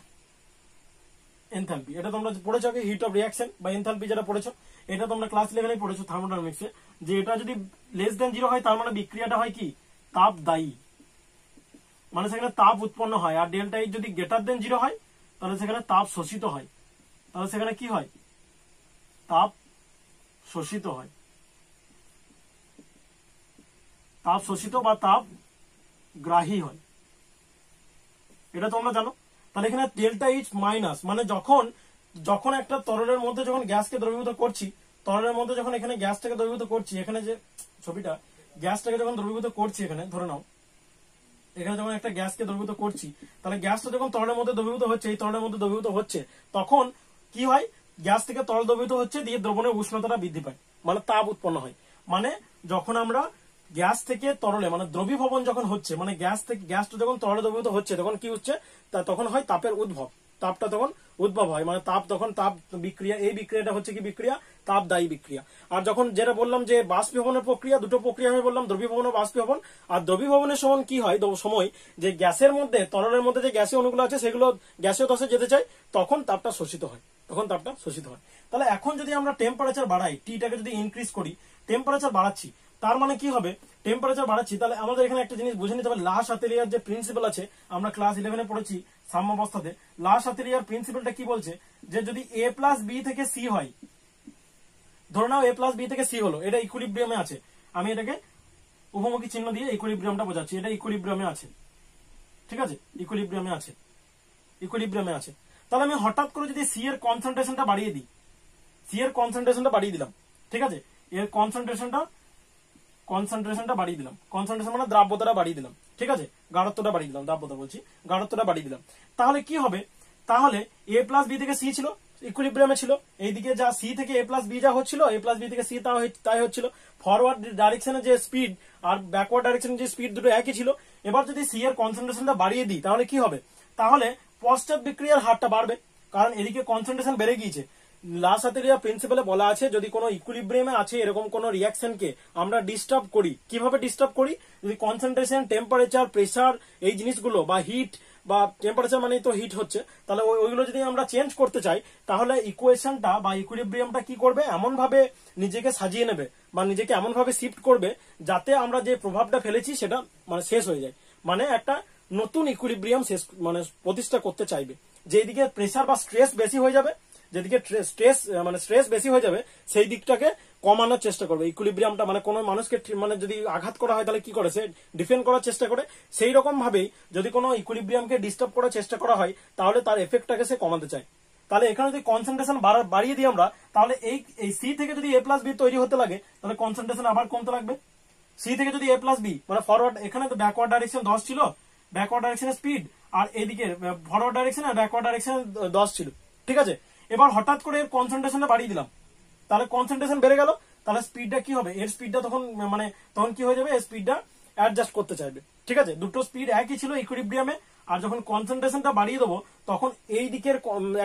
এনথালপি। এটা তোমরা পড়েছো কি, হিট অফ রিয়াকশন বা এনথালপি যেটা পড়েছো, এটা তোমরা ক্লাস 11 পড়েছো থার্মোডাইনামিক্সে, যে এটা যদি লেস দেন জিরো হয় তার মানে বিক্রিয়াটা হয় কি, তাপ দায়ী, মানে সেখানে তাপ উৎপন্ন হয়। আর ডেল্টা এইচ যদি গ্রেটার দেন জিরো হয় তাহলে সেখানে তাপ শোষিত হয়, তাহলে সেখানে কি হয়, তাপ শোষিত হয়, তাপ শোষিত বা তাপ গ্রাহী হয়, এটা তোমরা জানো। তাহলে এখানে ডেল্টা এইচ মাইনাস মানে যখন একটা তরলের মধ্যে যখন গ্যাসকে দ্রবীভূত করছি, তরলের মধ্যে যখন এখানে গ্যাসটাকে দ্রবীভূত করছি, এখানে যে ছবিটা গ্যাসটাকে যখন দ্রবীভূত করছি, এখানে ধরে নাও এখানে যখন একটা গ্যাসকে দ্রবীভূত করছি, তাহলে গ্যাসটা যখন তরলের মধ্যে দ্রবীভূত হচ্ছে, এই তরলের মধ্যে দ্রবীভূত হচ্ছে, তখন কি হয়, গ্যাস থেকে তরল দ্রবীভূত হচ্ছে, দিয়ে দ্রবণের উষ্ণতাটা বৃদ্ধি পায়, মানে তাপ উৎপন্ন হয়। মানে যখন আমরা গ্যাস থেকে তরলে মানে দ্রবীভবন যখন হচ্ছে, মানে গ্যাসটা যখন তরলে দ্রবীভূত হচ্ছে তখন কি হচ্ছে, তখন হয় তাপের উদ্ভব, তাপটা তখন উদ্ভব হয়, মানে তাপ বিক্রিয়া, এই বিক্রিয়াটা হচ্ছে কি বিক্রিয়া, তাপদায়ী বিক্রিয়া। আর যখন যেটা বললাম যে বাষ্পীভবনের প্রক্রিয়া, দুটো প্রক্রিয়া আমি বললাম, দ্রবীভবন ও বাষ্পীভবন। আর দ্রবীভবনের সময় কি হয়, সময় যে গ্যাসের মধ্যে তরলের মধ্যে যে গ্যাসীয় অণুগুলো আছে সেগুলো গ্যাসীয় দশে যেতে চায়, তখন তাপটা শোষিত হয়, তাহলে এখন যদি আমরা টেম্পারেচার বাড়াই, টিটাকে যদি ইনক্রিজ করি, টেম্পারেচার বাড়াচ্ছি, তার মানে কি হবে, টেম্পারেচার বাড়াচ্ছি, তাহলে আমাদের এখানে একটা জিনিস বুঝে নিতে হবে, লা শাতেলিয়ার যে প্রিন্সিপাল আছে, আমরা ক্লাস 11 পড়েছি সাম্যাবস্থাতে, লা শাতেলিয়ার প্রিন্সিপালটা কি বলছে, যে যদি এ প্লাস বি থেকে সি হয়, ধরে নাও এ প্লাস বি থেকে সি হলো, এটা ইকুইলিব্রিয়ামে আছে, আমি এটাকে উপমুখী চিহ্ন দিয়ে ইকুইলিব্রিয়ামটা বোঝাচ্ছি, এটা ইকুইলিব্রিয়ামে আছে, ঠিক আছে, ইকুইলিব্রিয়ামে আছে। তাহলে আমি হঠাৎ করে যদি সি এর কনসেন্ট্রেশনটা বাড়িয়ে দিই, দিলাম, ঠিক আছে, এর কনসেন্ট্রেশনটা বাড়িয়ে দিলাম, কনসেন্ট্রেশন মানে দ্রাব্যতাটা বাড়িয়ে দিলাম, ঠিক আছে, গাঢ়ত্বটা বাড়িয়ে দিলাম, গাঢ়ত্বটা বাড়িয়ে দিলাম, তাহলে কি হবে, তাহলে এ প্লাস বি থেকে সি ছিল, ইকুইলিব্রিয়ামে ছিল, এইদিকে যা সি থেকে এ প্লাস বি যা হচ্ছিল, এ প্লাস বি থেকে সি তাই হচ্ছিল, ফরওয়ার্ড ডাইরেকশনে যে স্পিড আর ব্যাকওয়ার্ড ডাইরেকশনে যে স্পিড দুটো একই ছিল। এবার যদি সি এর কনসেন্ট্রেশনটা বাড়িয়ে দিই তাহলে কি হবে, তাহলে পশ্চাৎ বিক্রিয়ার হারটা বাড়বে, কারণ এদিকে কনসেন্ট্রেশন বেড়ে গিয়েছে। লা শাতেলিয়ার প্রিন্সিপালে বলা আছে, যদি কোনো ইকুইলিব্রিয়ামে আছে এরকম কোনো রিয়াকশনকে আমরা ডিস্টার্ব করি, কিভাবে ডিস্টার্ব করি, যদি কনসেন্ট্রেশন, টেম্পারেচার, প্রেসার, এই জিনিসগুলো বা হিট বা টেম্পারেচার মানেই তো হিট হচ্ছে, তাহলে ওইগুলো যদি আমরা চেঞ্জ করতে চাই, তাহলে ইকুয়েশনটা বা ইকুইলিব্রিয়ামটা কি করবে, এমন ভাবে নিজেকে সাজিয়ে নেবে বা নিজেকে এমন ভাবে শিফট করবে যাতে আমরা যে প্রভাবটা ফেলেছি সেটা মানে শেষ হয়ে যায়, মানে একটা নতুন ইকুইলিব্রিয়াম মানে প্রতিষ্ঠা করতে চাইবে। যেদিকে প্রেসার বা স্ট্রেস বেশি হয়ে যাবে, যেদিকে স্ট্রেস বেশি হয়ে যাবে, সেই দিকটাকে কমানোর চেষ্টা করবে ইকুইলিব্রিয়ামটা, মানে কোনো মানুষকে মানে যদি আঘাত করা হয় তাহলে কি করে, সে ডিফেন্ড করার চেষ্টা করে, সেই রকম ভাবেই যদি কোনো ইকুইলিব্রিয়ামকে ডিস্টার্ব করার চেষ্টা করা হয় তাহলে তার এফেক্টটাকে সে কমাতে চায়। তাহলে এখানে যদি কনসেন্ট্রেশন বাড়িয়ে দিই আমরা, তাহলে এই সি থেকে যদি এ প্লাস বি তৈরি হতে লাগে, তাহলে কনসেন্ট্রেশন আবার কমতে লাগবে। সি থেকে যদি এ প্লাস বি মানে ফরওয়ার্ড, এখানে তো ব্যাকওয়ার্ড ডাইরেকশন 10 ছিল, ব্যাকওয়ার্ড ডাইরেকশনের স্পিড, আর এদিকে ফরওয়ার্ড ডাইরেকশন আর ব্যাকওয়ার্ড ডাইরেকশন 10 ছিল, ঠিক আছে। এবার হঠাৎ করে এর কনসেন্ট্রেশনটা বাড়িয়ে দিলাম, তাহলে কনসেন্ট্রেশন বেড়ে গেল, তাহলে স্পিডটা কি হবে, এর স্পিডটা তখন মানে তখন কি হয়ে যাবে, এর স্পিডটা অ্যাডজাস্ট করতে চাইবে। ঠিক আছে, দুটো স্পিড একই ছিল ইকুইলিব্রিয়ামে, আর যখন কনসেন্ট্রেশনটা বাড়িয়ে দেবো তখন এই দিকের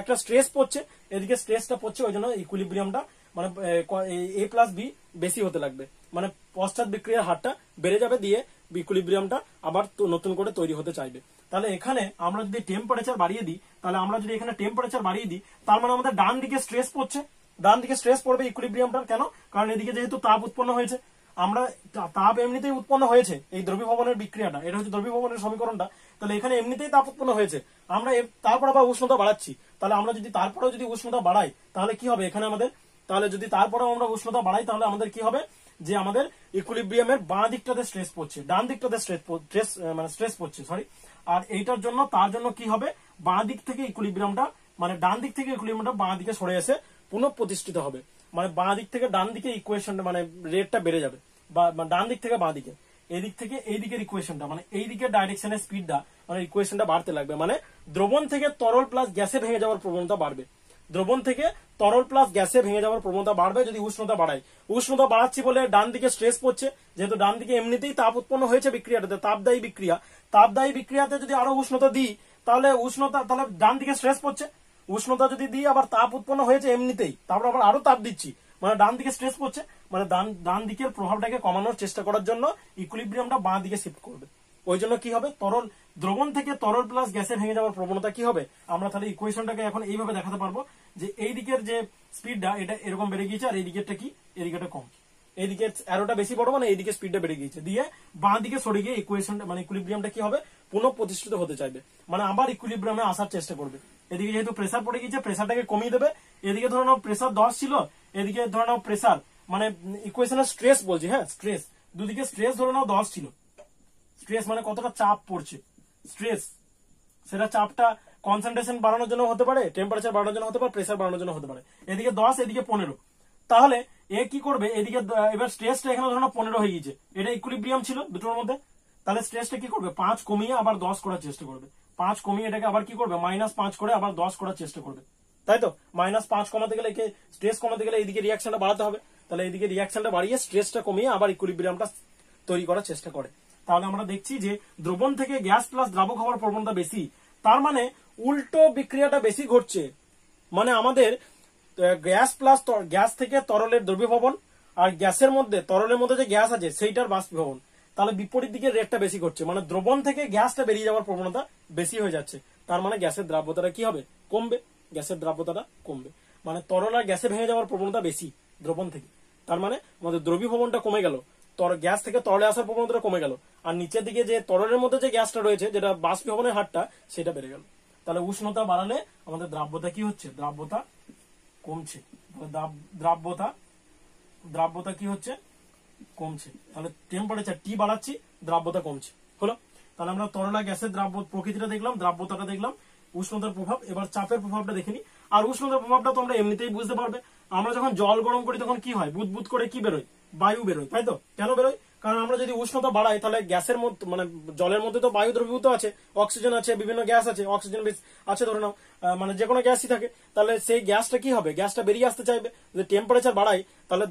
একটা স্ট্রেস পড়ছে, এদিকে স্ট্রেসটা পড়ছে, ওই জন্য ইকুইলিব্রিয়ামটা মানে এ প্লাস বি বেশি হতে লাগবে, মানে পশ্চাৎ বিক্রিয়ার হারটা বেড়ে যাবে, দিয়ে ইকুইলিব্রিয়ামটা আবার নতুন করে তৈরি হতে চাইবে। তাহলে এখানে আমরা যদি টেম্পারেচার বাড়িয়ে দিই, তাহলে আমরা যদি এখানে টেম্পারেচার বাড়িয়ে দিই, তার মানে আমাদের ডান দিকে স্ট্রেস পড়ছে, ডান দিকে স্ট্রেস পড়বে ইকুইলিব্রিয়ামটার, কেন, কারণ এদিকে যেহেতু তাপ উৎপন্ন হয়েছে, আমরা তাপ এমনিতেই উৎপন্ন হয়েছে, এই দ্রবীভবনের বিক্রিয়াটা, এটা হচ্ছে দ্রবীভবনের সমীকরণটা, তাহলে এখানে এমনিতেই তাপ উৎপন্ন হয়েছে, আমরা তারপর আবার উষ্ণতা বাড়াচ্ছি, তাহলে আমরা যদি তারপরেও যদি উষ্ণতা বাড়াই তাহলে কি হবে এখানে আমাদের, তাহলে যদি তারপরেও আমরা উষ্ণতা বাড়াই তাহলে আমাদের কি হবে, যে আমাদের ইকুইলিব্রিয়ামের বাঁ দিকটাতে স্ট্রেস পড়ছে, ডান দিকটাতে স্ট্রেস পড়ছে সরি, আর এইটার জন্য তার জন্য কি হবে, বাঁ দিক থেকে ইকুইলিব্রিয়ামটা মানে ডান দিক থেকে ইকুইলিব্রিয়ামটা বাঁ দিকে সরে এসে পুনঃপ্রতিষ্ঠিত হবে, মানে বাঁ দিক থেকে ডান দিকে ইকুয়েশনটা মানে রেটটা বেড়ে যাবে, বা ডান দিক থেকে বাঁ দিকে, এই দিক থেকে এই দিকের ইকুয়েশনটা মানে এই দিকের ডাইরেকশনের স্পিডটা মানে ইকুয়েশনটা বাড়তে লাগবে, মানে দ্রবণ থেকে তরল প্লাস গ্যাসে ভেঙে যাওয়ার প্রবণতা বাড়বে, দ্রবণ থেকে তরল প্লাস গ্যাসে ভেঙে যাওয়ার প্রবণতা বাড়বে যদি উষ্ণতা বাড়ায়। উষ্ণতা বাড়াচ্ছি বলে ডান দিকে স্ট্রেস পড়ছে, যেহেতু ডান দিকে এমনিতেই তাপ উৎপন্ন হয়েছে বিক্রিয়াটাতে, তাপদায়ী বিক্রিয়া, তাপদায়ী বিক্রিয়াতে যদি আরো উষ্ণতা দিই তাহলে তাহলে ডান দিকে স্ট্রেস পড়ছে, উষ্ণতা যদি দিই আবার তাপ উৎপন্ন হয়েছে এমনিতেই, তারপর আবার আরো তাপ দিচ্ছি, মানে ডান দিকে স্ট্রেস পড়ছে, মানে ডান দিকের প্রভাবটাকে কমানোর চেষ্টা করার জন্য ইকুইলিব্রিয়ামটা বাঁ দিকে শিফট করবে, ওই জন্য কি হবে, দ্রবণ থেকে তরল প্লাস গ্যাসে ভেঙে যাওয়ার প্রবণতা কি হবে, আমরা তাহলে ইকুয়েশনটাকে এখন এইভাবে দেখাতে পারবো যে এই দিকের যে স্পিডটা এটা এরকম বেড়ে গিয়েছে, আর এই দিকেরটা কি, এই দিকেটা কম, এইদিকে অ্যারোটা বেশি বড়, মানে এইদিকে স্পিডটা বেড়ে গিয়েছে, দিয়ে বাঁ দিকে সরে গিয়ে ইকুয়েশনটা মানে ইকুইলিব্রিয়ামটা কি হবে, পুনঃপ্রতিষ্ঠিত হতে চাইবে, মানে আবার ইকুইলিব্রিয়ামে আসার চেষ্টা করবে। এদিকে যেহেতু প্রেসার পড়ে গিয়েছে প্রেসারটাকে কমিয়ে দেবে, এদিকে ধরে নাও প্রেসার 10 ছিল, এদিকে ধরে নাও প্রেসার মানে ইকুয়েশনের স্ট্রেস বলছি, হ্যাঁ স্ট্রেস, দুদিকে স্ট্রেস ধরে নাও 10 ছিল, স্ট্রেস মানে কতটা চাপ পড়ছে, স্ট্রেস সেটা চাপটা কনসেন্ট্রেশন বাড়ানোর জন্য হতে পারে, টেম্পারেচার বাড়ানোর জন্য হতে পারে, প্রেসার বাড়ানোর জন্য হতে পারে, এদিকে 10 এদিকে 15, তাহলে এ কি করবে, এদিকে এবার স্ট্রেসটা এখানে ধরো 15 হয়ে গিয়েছে, এটা ইকুইলিব্রিয়াম ছিল দুটোর মধ্যে, তাহলে স্ট্রেসটা কি করবে, 5 কমিয়ে আবার 10 করার চেষ্টা করবে, 5 কমিয়ে এটাকে আবার কি করবে, -5 করে আবার 10 করার চেষ্টা করবে, তাই তো, -5 কমাতে গেলে স্ট্রেস কমাতে গেলে এইদিকে রিয়াকশনটা বাড়াতে হবে, তাহলে এইদিকে রিয়াকশনটা বাড়িয়ে স্ট্রেসটা কমিয়ে আবার ইকুইলিব্রিয়ামটা তৈরি করার চেষ্টা করে। তাহলে আমরা দেখছি যে দ্রবণ থেকে গ্যাস প্লাস দ্রাবক হওয়ার প্রবণতা বেশি, তার মানে উল্টো বিক্রিয়াটা বেশি ঘটছে, মানে আমাদের গ্যাস থেকে তরলের দ্রবীভবন, আর গ্যাসের মধ্যে তরলের মধ্যে যে গ্যাস আছে সেইটার বাষ্পীভবন, তাহলে বিপরীত দিকে রেটটা বেশি ঘটছে, মানে দ্রবণ থেকে গ্যাসটা বেরিয়ে যাওয়ার প্রবণতা বেশি হয়ে যাচ্ছে, তার মানে গ্যাসের দ্রাব্যতাটা কি হবে, কমবে, গ্যাসের দ্রাব্যতাটা কমবে, মানে তরল আর গ্যাসে ভেঙে যাওয়ার প্রবণতা বেশি দ্রবণ থেকে, তার মানে আমাদের দ্রবীভবনটা কমে গেল, গ্যাস থেকে তরলে আসার প্রবণতাটা কমে গেল, আর নিচের দিকে যে তরলের মধ্যে যে গ্যাসটা রয়েছে যেটা বাষ্পীভবনের হারটা সেটা বেড়ে গেল, তাহলে উষ্ণতা বাড়ালে আমাদের দ্রাব্যতা কি হচ্ছে, দ্রাব্যতা কমছে, দ্রাব্যতা কি হচ্ছে, কমছে, তাহলে টেম্পারেচার টি বাড়াচ্ছি, দ্রাব্যতা কমছে, হলো। তাহলে আমরা তরল আর গ্যাসের প্রকৃতিটা দেখলাম, দ্রাব্যতাটা দেখলাম, উষ্ণতার প্রভাব, এবার চাপের প্রভাবটা দেখিনি, আর উষ্ণতার প্রভাবটা তো আমরা এমনিতেই বুঝতে পারবে, আমরা যখন জল গরম করি তখন কি হয়, বুদবুদ করে কি বেরোয়, বায়ু বেরোয়, তাই তো, কেন বেরোয়, কারণ আমরা যদি উষ্ণতা বাড়াই তাহলে গ্যাসের মধ্যে মানে জলের মধ্যে তো বায়ু দ্রবীভূত আছে, অক্সিজেন আছে, বিভিন্ন গ্যাস আছে, অক্সিজেন আছে ধরে নাও, মানে যে কোনো গ্যাসই থাকে, তাহলে সেই গ্যাসটা কি হবে, গ্যাসটা বেরিয়ে আসতে চাইবে, যদি টেম্পারেচার বাড়াই তাহলে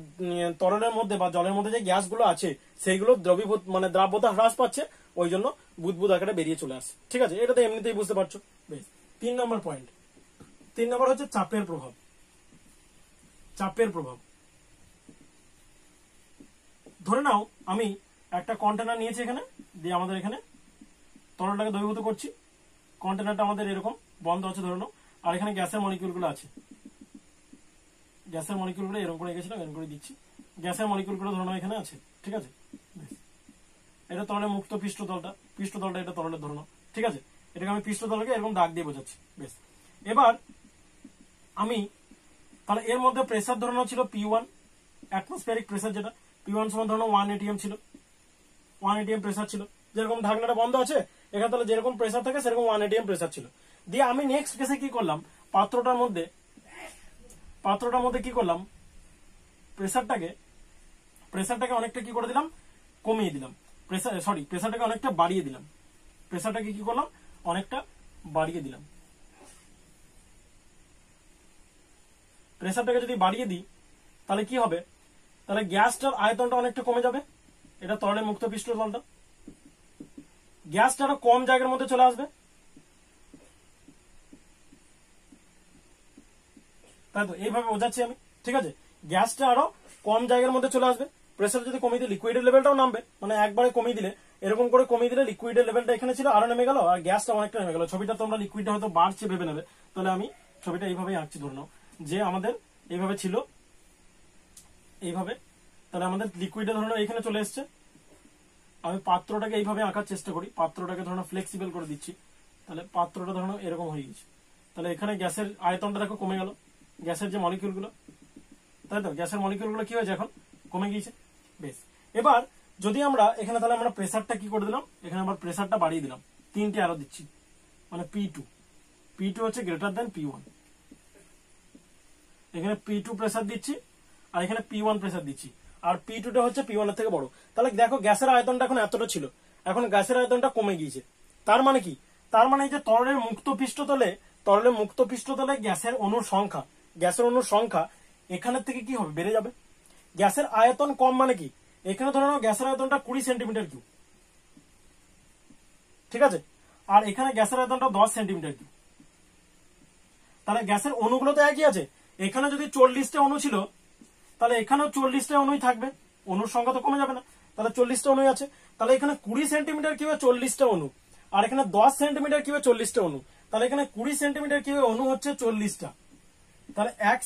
তরলের মধ্যে বা জলের মধ্যে যে গ্যাসগুলো আছে সেইগুলো দ্রবীভূত মানে দ্রাব্যতা হ্রাস পাচ্ছে, ওই জন্য বুদবুদ আকারে বেরিয়ে চলে আসে, ঠিক আছে, এটা তো এমনিতেই বুঝতে পারছো। বেশ, 3 নম্বর পয়েন্ট, 3 নম্বর হচ্ছে চাপের প্রভাব। চাপের প্রভাব, ধরে নাও আমি একটা কন্টেনার নিয়েছি এখানে, দিয়ে আমাদের এখানে তরলটাকে দ্রবীভূত করছি, কন্টেনারটা আমাদের এরকম বন্ধ আছে ধরে নাও, আর এখানে গ্যাসের মলিকিউলগুলো আছে, গ্যাসের মলিকিউলগুলো এরকম করে গেছিলাম, এরকম করে দিচ্ছি, গ্যাসের মলিকিউলগুলো ধরে নাও এখানে আছে, ঠিক আছে, এটা তরলের মুক্ত পৃষ্ঠতলটা এটা তরলের ধরে নাও, ঠিক আছে, এটাকে আমি পৃষ্ঠতলকে এরকম দাগ দিয়ে বোঝাচ্ছি। বেশ, এবার আমি তাহলে এর মধ্যে প্রেসার ধরে নাও ছিল P1, অ্যাটমসফিয়ারিক প্রেসার, যেটা P1 সমান ধরে নাও 1 atm ছিল, 1 atm প্রেসার ছিল, যেরকম ঢাকনাটা বন্ধ আছে এখানে, তাহলে যেরকম প্রেসার থাকে সেরকম 1 atm প্রেসার ছিল, দিয়ে আমি নেক্সট কেসে কি করলাম, পাত্রটার মধ্যে কি করলাম, প্রেসারটাকে অনেকটা কি করে দিলাম, কমিয়ে দিলাম, প্রেসারটাকে অনেকটা বাড়িয়ে দিলাম, প্রেসারটাকে কি করলাম, অনেকটা বাড়িয়ে দিলাম, প্রেসারটাকে যদি বাড়িয়ে দিই তাহলে কি হবে, তাহলে গ্যাসটার আয়তনটা অনেকটা কমে যাবে। এটা তরলের মুক্ত পৃষ্ঠ তলটা, গ্যাসটা আরো কম জায়গার মধ্যে চলে আসবে, তাই তো? এইভাবে বোঝাচ্ছি আমি, ঠিক আছে? গ্যাসটা আরো কম জায়গার মধ্যে চলে আসবে, প্রেসার যদি কমিয়ে দিলে লিকুইডের লেভেলটাও নামবে, মানে একবারে কমিয়ে দিলে, এরকম করে কমিয়ে দিলে লিকুইডের লেভেলটা এখানে ছিল আরো নেমে গেল, আর গ্যাসটা অনেকটা নেমে গেল। ছবিটা তোমরা লিকুইডটা হয়তো বাড়ছে ভেবে নেবে, তাহলে আমি ছবিটা এইভাবেই আঁকছি। ধরে নাও যে আমাদের এইভাবে ছিল, এইভাবে, তাহলে আমাদের লিকুইডে ধরে নাও এখানে চলে এসছে। আমি পাত্রটাকে এইভাবে আঁকার চেষ্টা করি, পাত্রটাকে ধরো ফ্লেক্সিবল করে দিচ্ছি, তাহলে পাত্রটা ধরো এরকম হয়ে গেছে। তাহলে এখানে গ্যাসের আয়তনটা দেখো কমে গেল, গ্যাসের যে মলিকিউল গুলো, তাই তো? গ্যাসের মলিকিউল গুলো কি হয়েছে, এখন কমে গিয়েছে। বেশ, এবার যদি আমরা এখানে তাহলে আমরা প্রেসারটা কি করে দিলাম, এখানে আবার প্রেসারটা বাড়িয়ে দিলাম, 3টে আরো দিচ্ছি, মানে P2 হচ্ছে গ্রেটার দেন P1। এখানে P2 প্রেসার দিচ্ছি আর এখানে P1 প্রেসার দিচ্ছি, আর P2টা হচ্ছে P1 এর থেকে বড়। তাহলে দেখো গ্যাসের আয়তনটা এখন এতটা ছিল, এখন গ্যাসের আয়তনটা কমে গিয়েছে। তার মানে কি, তার মানে এই যে তরলের মুক্ত পৃষ্ঠতলে গ্যাসের অণুর সংখ্যা এখানের থেকে কি হবে, বেড়ে যাবে। গ্যাসের আয়তন কম মানে কি, এখানে ধরে নাও গ্যাসের আয়তনটা 20 সেন্টিমিটার কিউব, ঠিক আছে? আর এখানে গ্যাসের আয়তনটা 10 সেন্টিমিটার কিউব। তাহলে গ্যাসের অণুগুলো তো একই আছে, এখানে যদি 40টা অণু ছিল তাহলে এখানেও 40টা অণুই থাকবে, অণুর সংখ্যা তো কমে যাবে না। তাহলে 40টা অণুই আছে, তাহলে এখানে 20 সেন্টিমিটার কিউবে 40টা অণু, আর এখানে 10 সেন্টিমিটার কিউবে 40টা অণু, তাহলে এখানে 20 সেন্টিমিটার কিউবে অণু হচ্ছে 40টা। তাহলে 1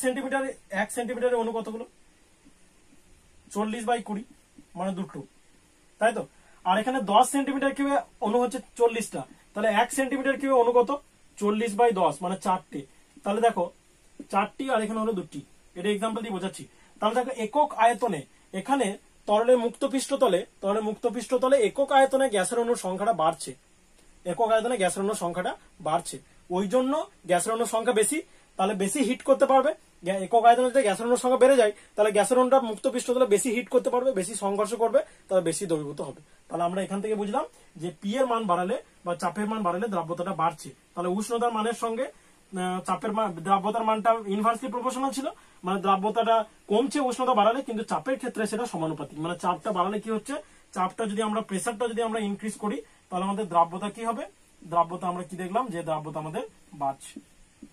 সেন্টিমিটারের অণু কতগুলো, 40/20, মানে 2, তাই তো? আর এখানে 10 সেন্টিমিটার কিউবে অণু হচ্ছে 40টা, তাহলে 1 সেন্টিমিটার কিউবে অণু কত, 40/10, মানে 4টে। তাহলে দেখো 4টি আর এখানে হলো 2টি, এটা এক্সাম্পল দিয়ে বোঝাচ্ছি। তাহলে দেখো একক আয়তনে এখানে তরলের মুক্ত পৃষ্ঠতলে একক আয়তনে গ্যাসের অণুর সংখ্যাটা বাড়ছে, ওই জন্য গ্যাসের অণুর সংখ্যা বেশি, তাহলে বেশি হিট করতে পারবে। একক আয়তনে যদি গ্যাসের অণুর সংখ্যা বেড়ে যায় তাহলে গ্যাসের অণুটা মুক্ত পৃষ্ঠতলে বেশি হিট করতে পারবে, বেশি সংঘর্ষ করবে, তাহলে বেশি দ্রবীভূত হবে। তাহলে আমরা এখান থেকে বুঝলাম যে পি এর মান বাড়ালে বা চাপের মান বাড়ালে দ্রাব্যতাটা বাড়ছে। তাহলে উষ্ণতার মানের সঙ্গে দ্রাব্যতার মানটা ইনভার্সলি প্রপোর্শনাল ছিল, মানে দ্রাব্যতাটা কমছে উষ্ণতা বাড়ালে, কিন্তু চাপের ক্ষেত্রে সেটা সমানুপাতিক। মানে চাপটা বাড়ালে কি হচ্ছে, প্রেসারটা যদি আমরা ইনক্রিজ করি তাহলে আমাদের দ্রাব্যতা কি হবে, দ্রাব্যতা আমরা কি দেখলাম যে দ্রাব্যতা আমাদের বাড়ছে,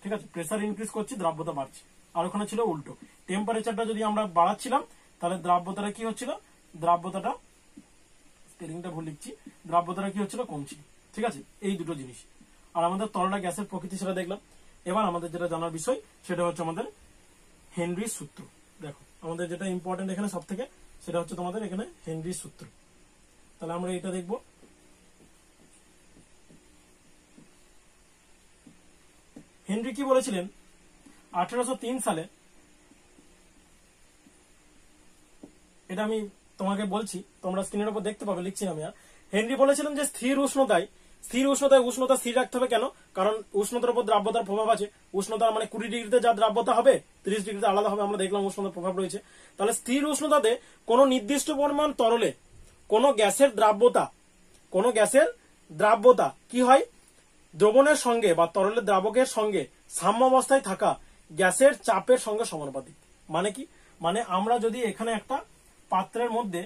ঠিক আছে? প্রেসার ইনক্রিজ করছি, দ্রাব্যতা বাড়ছে। আর ওখানে ছিল উল্টো, টেম্পারেচারটা যদি আমরা বাড়াচ্ছিলাম তাহলে দ্রাব্যতাটা কি হচ্ছিল, দ্রাব্যতাটা স্পেলিংটা ভুল লিখছি, দ্রাব্যতাটা কি হচ্ছিল, কমছিল, ঠিক আছে? এই দুটো জিনিস। আর আমাদের তরল গ্যাসের প্রকৃতি সেটা দেখলাম। এবার আমাদের যেটা জানার বিষয় সেটা হচ্ছে আমাদের হেনরির সূত্র। দেখো আমাদের যেটা ইম্পর্টেন্ট এখানে সব থেকে, সেটা হচ্ছে তোমাদের এখানে হেনরির সূত্র। তাহলে আমরা এটা দেখবো। হেনরি কি বলেছিলেন 1803 সালে, এটা আমি তোমাকে বলছি, তোমরা স্ক্রিনের উপর দেখতে পাবে, লিখছি আমি। হেনরি বলেছিলেন যে স্থির উষ্ণতায় উষ্ণতা স্থির রাখতে হবে। কেন? কারণ উষ্ণতার উপর দ্রাব্যতার প্রভাব আছে। উষ্ণতা মানে 20 ডিগ্রিতে যা দ্রাব্যতা হবে 30 ডিগ্রিতে আলাদা হবে, আমরা দেখলাম উষ্ণতার প্রভাব রয়েছে। তাহলে স্থির উষ্ণতাতে কোন নির্দিষ্ট পরিমাণ তরলে কোন গ্যাসের দ্রাব্যতা কি হয়, দ্রবণের সঙ্গে বা তরলের দ্রাবকের সঙ্গে সাম্যাবস্থায় থাকা গ্যাসের চাপের সঙ্গে সমানুপাতিক। মানে কি, মানে আমরা যদি এখানে একটা পাত্রের মধ্যে,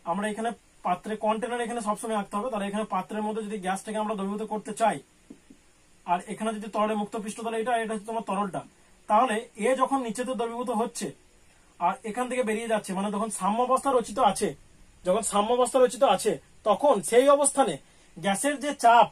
আমরা এখানে কন্টেনার এখানে সবসময় আঁকতে হবে, তাহলে এখানে পাত্রের মধ্যে যদি গ্যাসটাকে আমরা দ্রবীভূত করতে চাই, আর এখানে যদি তরলের মুক্ত পৃষ্ঠ, তাহলে এটা হচ্ছে তোমার তরলটা, তাহলে এ যখন নিচেতে দ্রবীভূত হচ্ছে আর এখান থেকে বেরিয়ে যাচ্ছে, মানে যখন সাম্যাবস্থা রচিত আছে, তখন সেই অবস্থানে গ্যাসের যে চাপ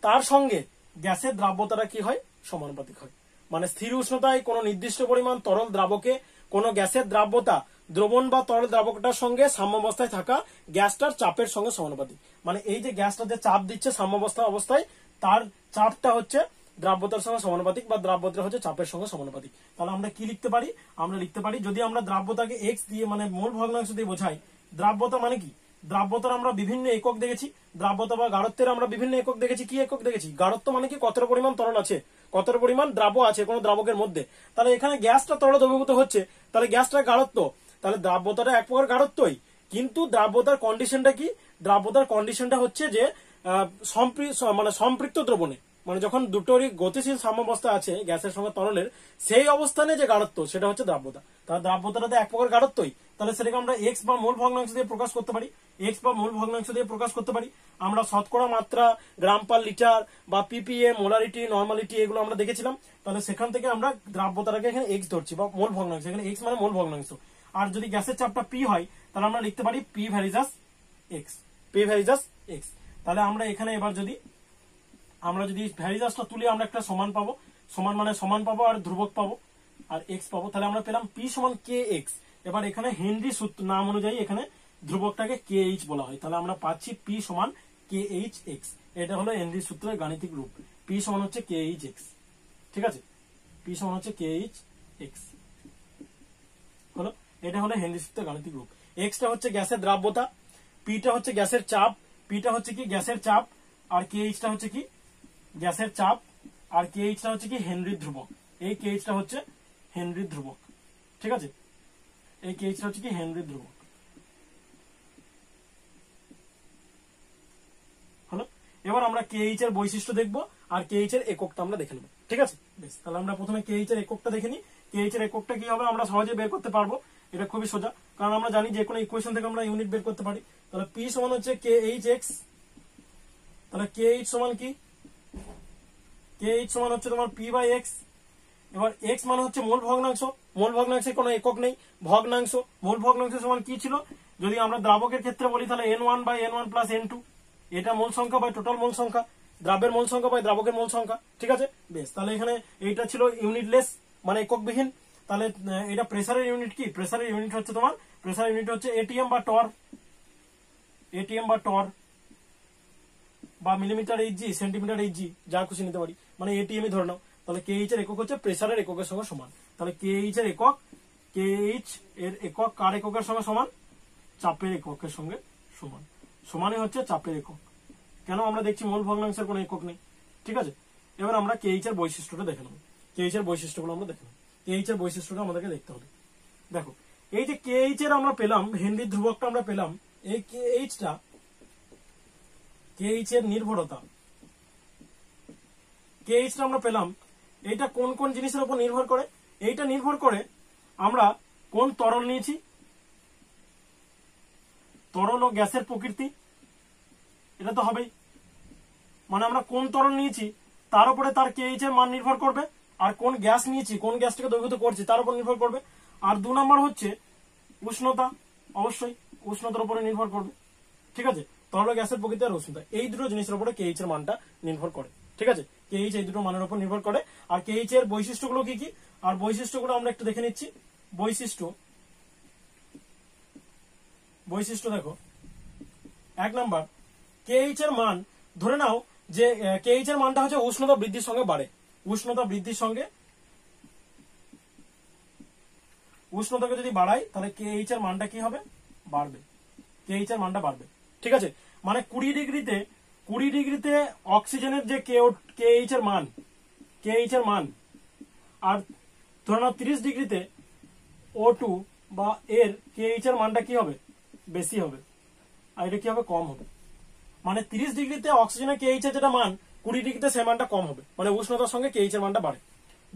তার সঙ্গে গ্যাসের দ্রাব্যতাটা কি হয়, সমানুপাতিক হয়। মানে স্থির উষ্ণতায় কোন নির্দিষ্ট পরিমাণ তরল দ্রাবকে কোন গ্যাসের দ্রাব্যতা দ্রবণ বা তরল দ্রাবকটার সঙ্গে সাম্যাবস্থায় থাকা গ্যাসটার চাপের সঙ্গে সমানুপাতিক। মানে এই যে গ্যাসটা যে চাপ দিচ্ছে সাম্যাবস্থা অবস্থায়, তার চাপটা হচ্ছে দ্রাব্যতার সঙ্গে সমানুপাতিক, বা দ্রাব্যতা হচ্ছে চাপের সঙ্গে সমানুপাতিক। তাহলে আমরা কি লিখতে পারি, আমরা লিখতে পারি, যদি আমরা দ্রাব্যতাকে এক্স দিয়ে, মানে মোল ভগ্নাংশ দিয়ে বোঝাই, দ্রাব্যতা মানে কি, দ্রাব্যতার আমরা বিভিন্ন একক দেখেছি, দ্রাব্যতা বা গাঢ়ত্বের আমরা বিভিন্ন একক দেখেছি। কি একক দেখেছি, গাঢ়ত্ব মানে কি, কতটা পরিমাণ তরল আছে, কতটা পরিমাণ দ্রাব্য আছে কোন দ্রাবকের মধ্যে। তাহলে এখানে গ্যাসটা তরলে দ্রবীভূত হচ্ছে, তাহলে গ্যাসটা গাঢ়ত্ব, তাহলে দ্রাব্যতাটা এক প্রকার গাঢ়ত্বই, কিন্তু দ্রাব্যতার কন্ডিশনটা কি, দ্রাব্যতার কন্ডিশনটা হচ্ছে যে সম্পৃক্ত দ্রবণে, মানে যখন দুটোরই গতিশীল সাম্যাবস্থা আছে গ্যাসের সঙ্গে তরলের, সেই অবস্থানে যে গাঢ়ত্ব সেটা হচ্ছে দ্রাব্যতা। তাহলে দ্রাব্যতাটাতে এক প্রকার গাঢ়ত্বই, তাহলে সেটাকে আমরা এক্স বা মূল ভগ্নাংশ দিয়ে প্রকাশ করতে পারি, এক্স বা মূল ভগ্নাংশ দিয়ে প্রকাশ করতে পারি। আমরা শতকরা মাত্রা, গ্রাম পার লিটার বা পিপিএ, মোলারিটি, নর্মালিটি এগুলো আমরা দেখেছিলাম। তাহলে সেখান থেকে আমরা দ্রাব্যতাটাকে এখানে এক্স ধরছি বা মূল ভগ্নাংশ, এখানে এক্স মানে মূল ভগ্নাংশ। আর যদি গ্যাসের চাপটা পি হয় তাহলে আমরা লিখতে পারি P varies as x, P varies as x. তাহলে আমরা এখানে এবার যদি ভ্যারিজাসটা তুলি আমরা একটা সমান পাবো, সমান মানে সমান পাবো আর ধ্রুবক পাবো আর এক্স পাবো। তাহলে আমরা পেলাম পি সমান কে এক্স। এবার এখানে হেনরি সূত্র নাম অনুযায়ী এখানে ধ্রুবকটাকে কে এইচ বলা হয়। তাহলে আমরা পাচ্ছি পি সমান কে এইচ এক্স। এটা হলো হেনরি সূত্রের গাণিতিক রূপ, পি সমান হচ্ছে কে এইচ এক্স। ঠিক আছে, পি সমান হচ্ছে কে এইচ এক্স হলো, এটা হলো হেনরি সূত্রের গাণিতিক রূপ। এক্সটা হচ্ছে গ্যাসের দ্রাব্যতা, পিটা হচ্ছে গ্যাসের চাপ, পিটা হচ্ছে কি গ্যাসের চাপ, আর কে এইচটা হচ্ছে কি গ্যাসের চাপ, আর কে এইচটা হচ্ছে কি হেনরি ধ্রুবক। এই কে এইচটা হচ্ছে হেনরি ধ্রুবক। ঠিক আছে, এই কে এইচটা হচ্ছে কি হেনরি ধ্রুবক হলো। এবার আমরা কে এইচ এর বৈশিষ্ট্য দেখবো আর কে এইচ এর এককটা আমরা দেখে নেবো। ঠিক আছে, বেশ, তাহলে আমরা প্রথমে কে এইচ এর এককটা দেখে নিই। কে এইচ এর এককটা কি হবে আমরা সহজে বের করতে পারবো, এটা খুবই সোজা, কারণ আমরা জানি যে কোনো ইকুয়েশন থেকে আমরা ইউনিট বের করতে পারি। তাহলে পি সমান হচ্ছে কে এইচ এক্স। তাহলে কে এইচ সমান কি, কে এইচ সমান হচ্ছে তোমার পি বাই এক্স। এবার এক্স মানে হচ্ছে মূল ভগ্নাংশ, মূল ভগ্নাংশের কোনো একক নেই, ভগ্নাংশ। মূল ভগ্নাংশ সমান কি ছিল, যদি আমরা দ্রাবকের ক্ষেত্রে বলি তাহলে n1 by n1 plus n2, এটা মূল সংখ্যা বাই টোটাল মূল সংখ্যা, দ্রাবের মূল সংখ্যা বাই দ্রাবকের মূল সংখ্যা। ঠিক আছে, বেশ, তাহলে এখানে এইটা ছিল ইউনিটলেস মানে এককবিহীন। তাহলে এটা প্রেসারের ইউনিট কি, প্রেসারের ইউনিট হচ্ছে তোমার, প্রেসারের ইউনিট হচ্ছে এটিএম বা টর, এটিএম বা টর বা মিলিমিটার এইচজি, সেন্টিমিটার এইচজি, যা খুশি নিতে পারি, মানে এটিএম ধরে নাও। তাহলে কে এইচ এর একক হচ্ছে প্রেসারের এককের সঙ্গে সমান। তাহলে কে এইচ এর একক, কে এইচ এর একক কার এককের সঙ্গে সমান, চাপের এককের সঙ্গে সমান। সমানই হচ্ছে চাপের একক, কেন আমরা দেখছি মূল ভগ্নাংশের কোনো একক নেই। ঠিক আছে, এবার আমরা কে এইচ এর বৈশিষ্ট্যটা দেখে নেব। কে এইচ এর বৈশিষ্ট্যগুলো আমরা দেখে নেব। কে এইচ এর বৈশিষ্ট্যটা আমাদেরকে দেখতে হবে। দেখো, এই যে কে এইচ এর আমরা পেলাম, হেনরি ধ্রুবকটা আমরা পেলাম, এই কে এইচটা, কে এইচ এর নির্ভরতা, কে এইচটা আমরা পেলাম, এটা কোন কোন জিনিসের উপর নির্ভর করে, এইটা নির্ভর করে আমরা কোন তরল নিয়েছি, তরল ও গ্যাসের প্রকৃতি, এটা তো হবেই, মানে আমরা কোন তরল নিয়েছি তার উপরে তার কে এইচ এর মান নির্ভর করবে, আর কোন গ্যাস নিয়েছি, কোন গ্যাসটাকে দ্রবীভূত করছি তার উপর নির্ভর করবে। আর 2 নম্বর হচ্ছে উষ্ণতা, অবশ্যই উষ্ণতার উপরে নির্ভর করবে। ঠিক আছে, তরল গ্যাসের প্রকৃতি আর উষ্ণতা, এই দুটো জিনিসের উপরে কে এইচ এর মানটা নির্ভর করে। ঠিক আছে, কে এইচ এই দুটো মানের উপর নির্ভর করে। আর কে এইচ এর বৈশিষ্ট্যগুলো কি কি, আর বৈশিষ্ট্যগুলো আমরা একটু দেখে নিচ্ছি। বৈশিষ্ট্য দেখো, 1 নাম্বার, কে এইচ এর মান, ধরে নাও যে কে এইচ এর মানটা হচ্ছে উষ্ণতা বৃদ্ধির সঙ্গে বাড়ে, উষ্ণতা বৃদ্ধির সঙ্গে, উষ্ণতাকে যদি বাড়াই তাহলে কে এইচ এর মানটা কি হবে, বাড়বে, কে এইচ এর মানটা বাড়বে। ঠিক আছে, মানে 20 ডিগ্রিতে অক্সিজেনের যে কে এইচ এর মান, কে এইচ এর মান, আর ধরে নাও 30 ডিগ্রিতে O2 বা এর কে এইচ এর মানটা কি হবে, বেশি হবে, আর এটা কি হবে, কম হবে। মানে 30 ডিগ্রিতে অক্সিজেনের কে এইচ এর যেটা মান, 20 ডিগ্রিতে সে মানটা কম হবে, মানে উষ্ণতার সঙ্গে কে এইচ এর মানটা বাড়ে।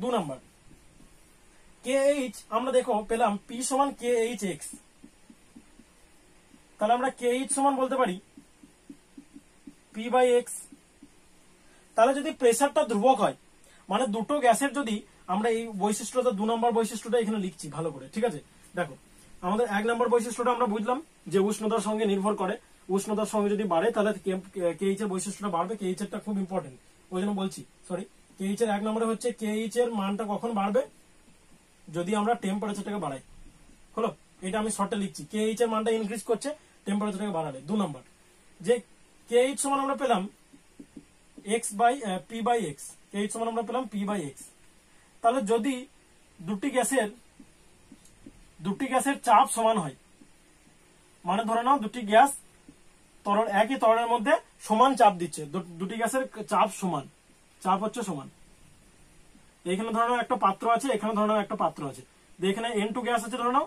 2 নাম্বার, কে এইচ আমরা দেখো পেলাম পি সমান কে এইচ এক্স। তাহলে আমরা কে এইচ সমান বলতে পারি পি বাই এক্স। তাহলে যদি প্রেসারটা ধ্রুবক হয়, মানে দুটো গ্যাসের যদি আমরা এই বৈশিষ্ট্যটা, 2 নম্বর বৈশিষ্ট্যটা এখানে লিখছি ভালো করে। ঠিক আছে, দেখো আমাদের 1 নম্বর বৈশিষ্ট্যটা আমরা বুঝলাম যে উষ্ণতার সঙ্গে নির্ভর করে, উষ্ণতার সঙ্গে যদি বাড়ে তাহলে কে এইচ এর বৈশিষ্ট্যটা বাড়বে। কে এইচ এরটা খুব ইম্পর্টেন্ট, ওই জন্য বলছি, সরি। কে এইচ এর 1 নম্বরে হচ্ছে কে এইচ এর মানটা কখন বাড়বে, যদি আমরা টেম্পারেচারটাকে বাড়াই। হলো, এটা আমি শর্টে লিখছি, কে এইচ এর মানটা ইনক্রিজ করছে টেম্পারেচারটাকে বাড়ালে। 2 নম্বর, যে কে এইচ সমান আমরা পেলাম X by P by X, K H সমান আমরা পেলাম পি বাই এক্স। তাহলে যদি দুটি গ্যাসের চাপ সমান হয়, মানে ধরে নাও দুটি গ্যাস তরল, একই তরলের মধ্যে সমান চাপ দিচ্ছে, দুটি গ্যাসের চাপ সমান, চাপ হচ্ছে সমান। এখানে ধরে নাও একটা পাত্র আছে, এখানে ধরে নাও একটা পাত্র আছে, এখানে N2 গ্যাস আছে ধরে নাও,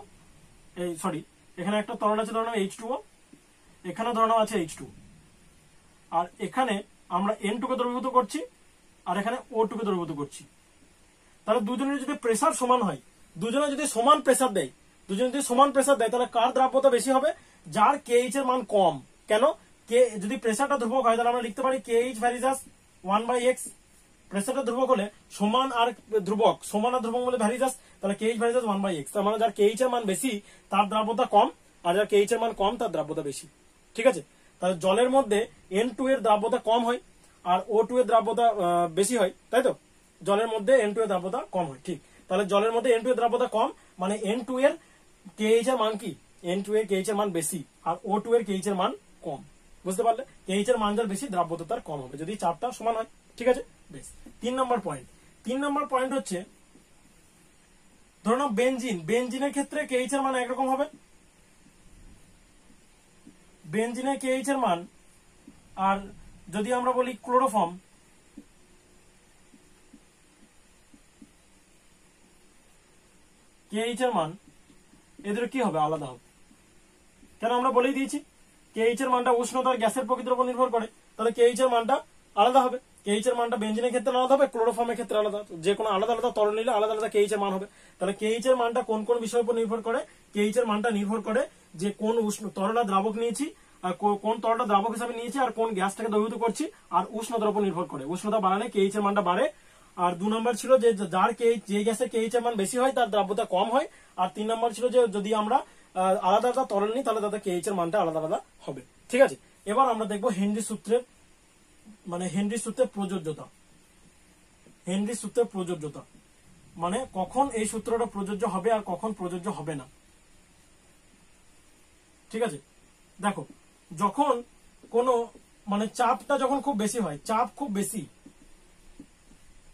এখানে একটা তরল আছে ধরে নাও H2O, এখানে ধরে নাও আছে H2, আর এখানে আমরা N2 কে দ্রবীভূত করছি, আর এখানে O2 কে দ্রবীভূত করছি। তাহলে দুজনের যদি প্রেসার সমান হয়, দুজনে যদি সমান প্রেসার দেয়, দুজনে যদি সমান প্রেসার দেয়, তাহলে কার দ্রাব্যতা বেশি হবে? যার KH এর মান কম। কেন? কে যদি প্রেসারটা ধ্রুবক হয় তাহলে আমরা লিখতে পারি KH ভ্যারিজাস 1/x। প্রেসারটা ধ্রুবক হলে সমান আর ধ্রুবক, সমান আর ধ্রুবক বলে ভ্যারিজাস, তাহলে KH ভ্যারিজাস 1/x। তার মানে যার KH এর মান বেশি তার দ্রাব্যতা কম, আর যার KH এর মান কম তার দ্রাব্যতা বেশি। ঠিক আছে? তাহলে জলের মধ্যে N2 এর দ্রাব্যতা কম হয় আর O2 এর দ্রাব্যতা বেশি হয়, তাই তো? জলের মধ্যে N2 এর দ্রাব্যতা কম হয়। ঠিক, তাহলে জলের মধ্যে N2 এর দ্রাব্যতা কম মানে N2 এর KH এর মান কি? N2 এর KH এর মান বেশি আর O2 এর KH এর মান কম। বুঝতে পারলে? KH এর মান যার বেশি দ্রাব্যতা তার কম হবে যদি চাপটা সমান হয়। ঠিক আছে? বেশ। 3 নম্বর পয়েন্ট। 3 নম্বর পয়েন্ট হচ্ছে, ধরো না বেনজিন, বেনজিনের ক্ষেত্রে KH এর মান একরকম হবে। বেনজিনের KH এর মান, আর যদি আমরা বলি ক্লোরোফর্ম, KH এর মান এদের কি হবে? আলাদা হবে। কেন? আমরা বলেই দিয়েছি KH এর মানটা উষ্ণতার গ্যাসের প্রকৃতির উপর নির্ভর করে, তাহলে KH এর মানটা আলাদা হবে। KH এর মানটা বেনজিনের ক্ষেত্রে আলাদা হবে, ক্লোরোফর্মের ক্ষেত্রে আলাদা, যে কোনো আলাদা আলাদা তরল নিলে আলাদা আলাদা KH এর মান হবে। তাহলে KH এর মানটা কোন কোন বিষয়ের উপর নির্ভর করে? KH এর মানটা নির্ভর করে যে কোন উষ্ণ তরল দ্রাবক নিয়েছি, আর কোন তরলটা দ্রাবক হিসাবে নিয়েছি, আর কোন গ্যাসটাকে দ্রবীভূত করছি, আর উষ্ণতার উপর নির্ভর করে। উষ্ণতা বাড়ালে KH এর মানটা বাড়ে। আর 2 নম্বর ছিল যে যার যে গ্যাসের KH এর মান বেশি হয় তার দ্রাব্যতা কম হয়। আর 3 নম্বর ছিল যে যদি আমরা আলাদা আলাদা তরল নিই তাহলে তাদের KH এর মানটা আলাদা আলাদা হবে। ঠিক আছে? এবার আমরা দেখবো হেনরি সূত্রের, মানে হেনরি সূত্রের প্রযোজ্যতা। হেনরি সূত্রের প্রযোজ্যতা মানে কখন এই সূত্রটা প্রযোজ্য হবে আর কখন প্রযোজ্য হবে না। ঠিক আছে? দেখো, যখন কোনো মানে চাপটা যখন খুব বেশি হয়, চাপ খুব বেশি,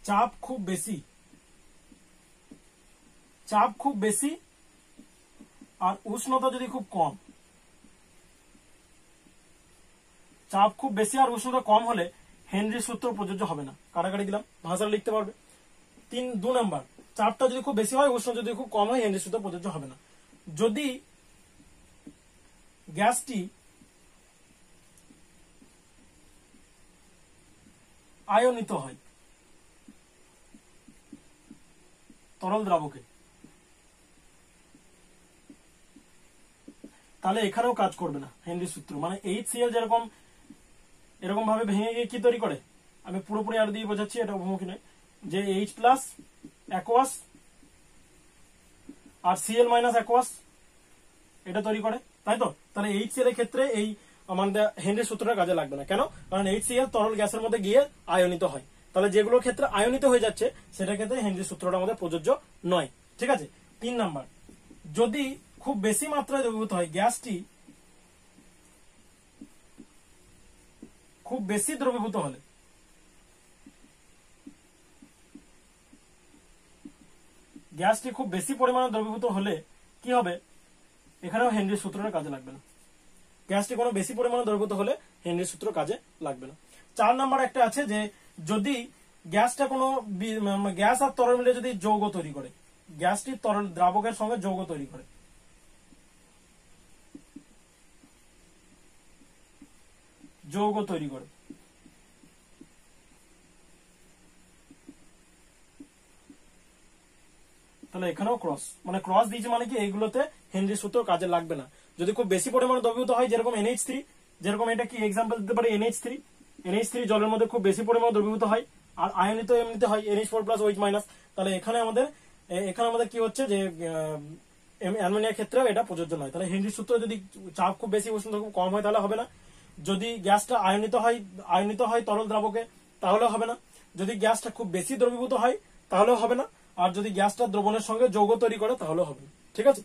চাপ খুব বেশি, চাপ খুব বেশি আর উষ্ণতা যদি খুব কম, চাপ খুব বেশি আর উষ্ণতা কম হলে হেনরি সূত্র প্রযোজ্য হবে না। কাটাকাটি দিলাম, ভাষাটা লিখতে পারবে। 2 নাম্বার, চাপটা যদি খুব বেশি হয়, উষ্ণতা যদি খুব কম হয়, হেনরি সূত্র প্রযোজ্য হবে না। যদি গ্যাসটি আয়নিত হয় তরল দ্রাবকে, তাহলে এখানেও কাজ করবে না হেনরি সূত্র। মানে HCl যেরকম এরকম ভাবে ভেঙে গিয়ে কি তৈরি করে, আমি পুরোপুরি আর দিয়ে বোঝাচ্ছি, এটা অভিমুখী নয়, যে H+ অ্যাকোয়াস আর Cl- অ্যাকোয়াস এটা তৈরি করে, তাই তো? তাহলে HCl এর ক্ষেত্রে এই আমাদের হেনরি সূত্রটা কাজে লাগবে না। কেন? কারণ HCl তরল গ্যাসের মধ্যে গিয়ে আয়নিত হয়। তাহলে যেগুলোর ক্ষেত্রে আয়নিত হয়ে যাচ্ছে সেটার ক্ষেত্রে হেনরি সূত্রটা আমাদের প্রযোজ্য নয়। ঠিক আছে? 3 নাম্বার, যদি খুব বেশি মাত্রায় দ্রবীভূত হয়, গ্যাসটি খুব বেশি দ্রবীভূত হলে, গ্যাসটি খুব বেশি পরিমাণে দ্রবীভূত হলে কি হবে? এখানেও হেনরি সূত্রটা কাজে লাগবে না। গ্যাসটি কোনো বেশি পরিমাণে দ্রবীভূত হলে হেনরি সূত্র কাজে লাগবে না। 4 নাম্বার একটা আছে যে যদি গ্যাসটা কোনো গ্যাস আর তরল মিলে যদি যৌগ তৈরি করে, গ্যাসটি তরল দ্রাবকের সঙ্গে যৌগ তৈরি করে, যৌগ তৈরি করে, তাহলে এখানেও ক্রস, মানে ক্রস দিয়েছে মানে কি এইগুলোতে হেনরি সূত্র কাজে লাগবে না। যদি খুব বেশি পরিমাণে দ্রবীভূত হয়, যেরকম NH3, যেরকম এটা কি এক্সাম্পল দিতে পারি NH3 জলের মধ্যে খুব বেশি পরিমাণে দ্রবীভূত হয় আর আয়নিত এমনিতে হয় NH4+OH-, তাহলে এখানে আমাদের কি হচ্ছে যে অ্যামোনিয়ার ক্ষেত্রে এটা প্রযোজ্য নয়। তাহলে হেনরি সূত্র যদি চাপ খুব বেশি উষ্ণতা খুব কম হয় তাহলে হবে না। যদি গ্যাসটা আয়নিত হয় তরল দ্রাবকে তাহলে হবে না। যদি গ্যাসটা খুব বেশি দ্রবীভূত হয় তাহলেও হবে না। আর যদি গ্যাসটা দ্রবণের সঙ্গে যৌগ তৈরি করে তাহলেও হবে না। ঠিক আছে?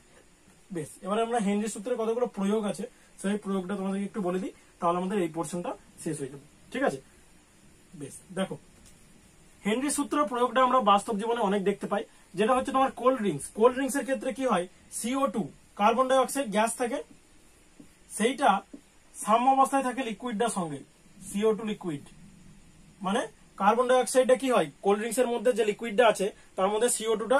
বেশ, এবারে আমরা হেনরি সূত্রের কতগুলো প্রয়োগ আছে সেই প্রয়োগটা তোমাদেরকে একটু বলে দিই, তাহলে আমাদের এই পোর্শনটা শেষ হয়ে যাবে। ঠিক আছে? বেশ, দেখো, হেনরি সূত্রের প্রয়োগটা আমরা বাস্তব জীবনে অনেক দেখতে পাই। যেটা হচ্ছে তোমার কোল্ড ড্রিঙ্কস এর ক্ষেত্রে কি হয়, CO2 carbon die oxide gas থাকে, সেইটা সাম্য অবস্থায় থাকে লিকুইডটার সঙ্গে, CO2 লিকুইড। মানে কার্বন ডাই অক্সাইডটা কি হয়, কোল্ড ড্রিঙ্কস এর মধ্যে যে লিকুইডটা আছে তার মধ্যে CO2টা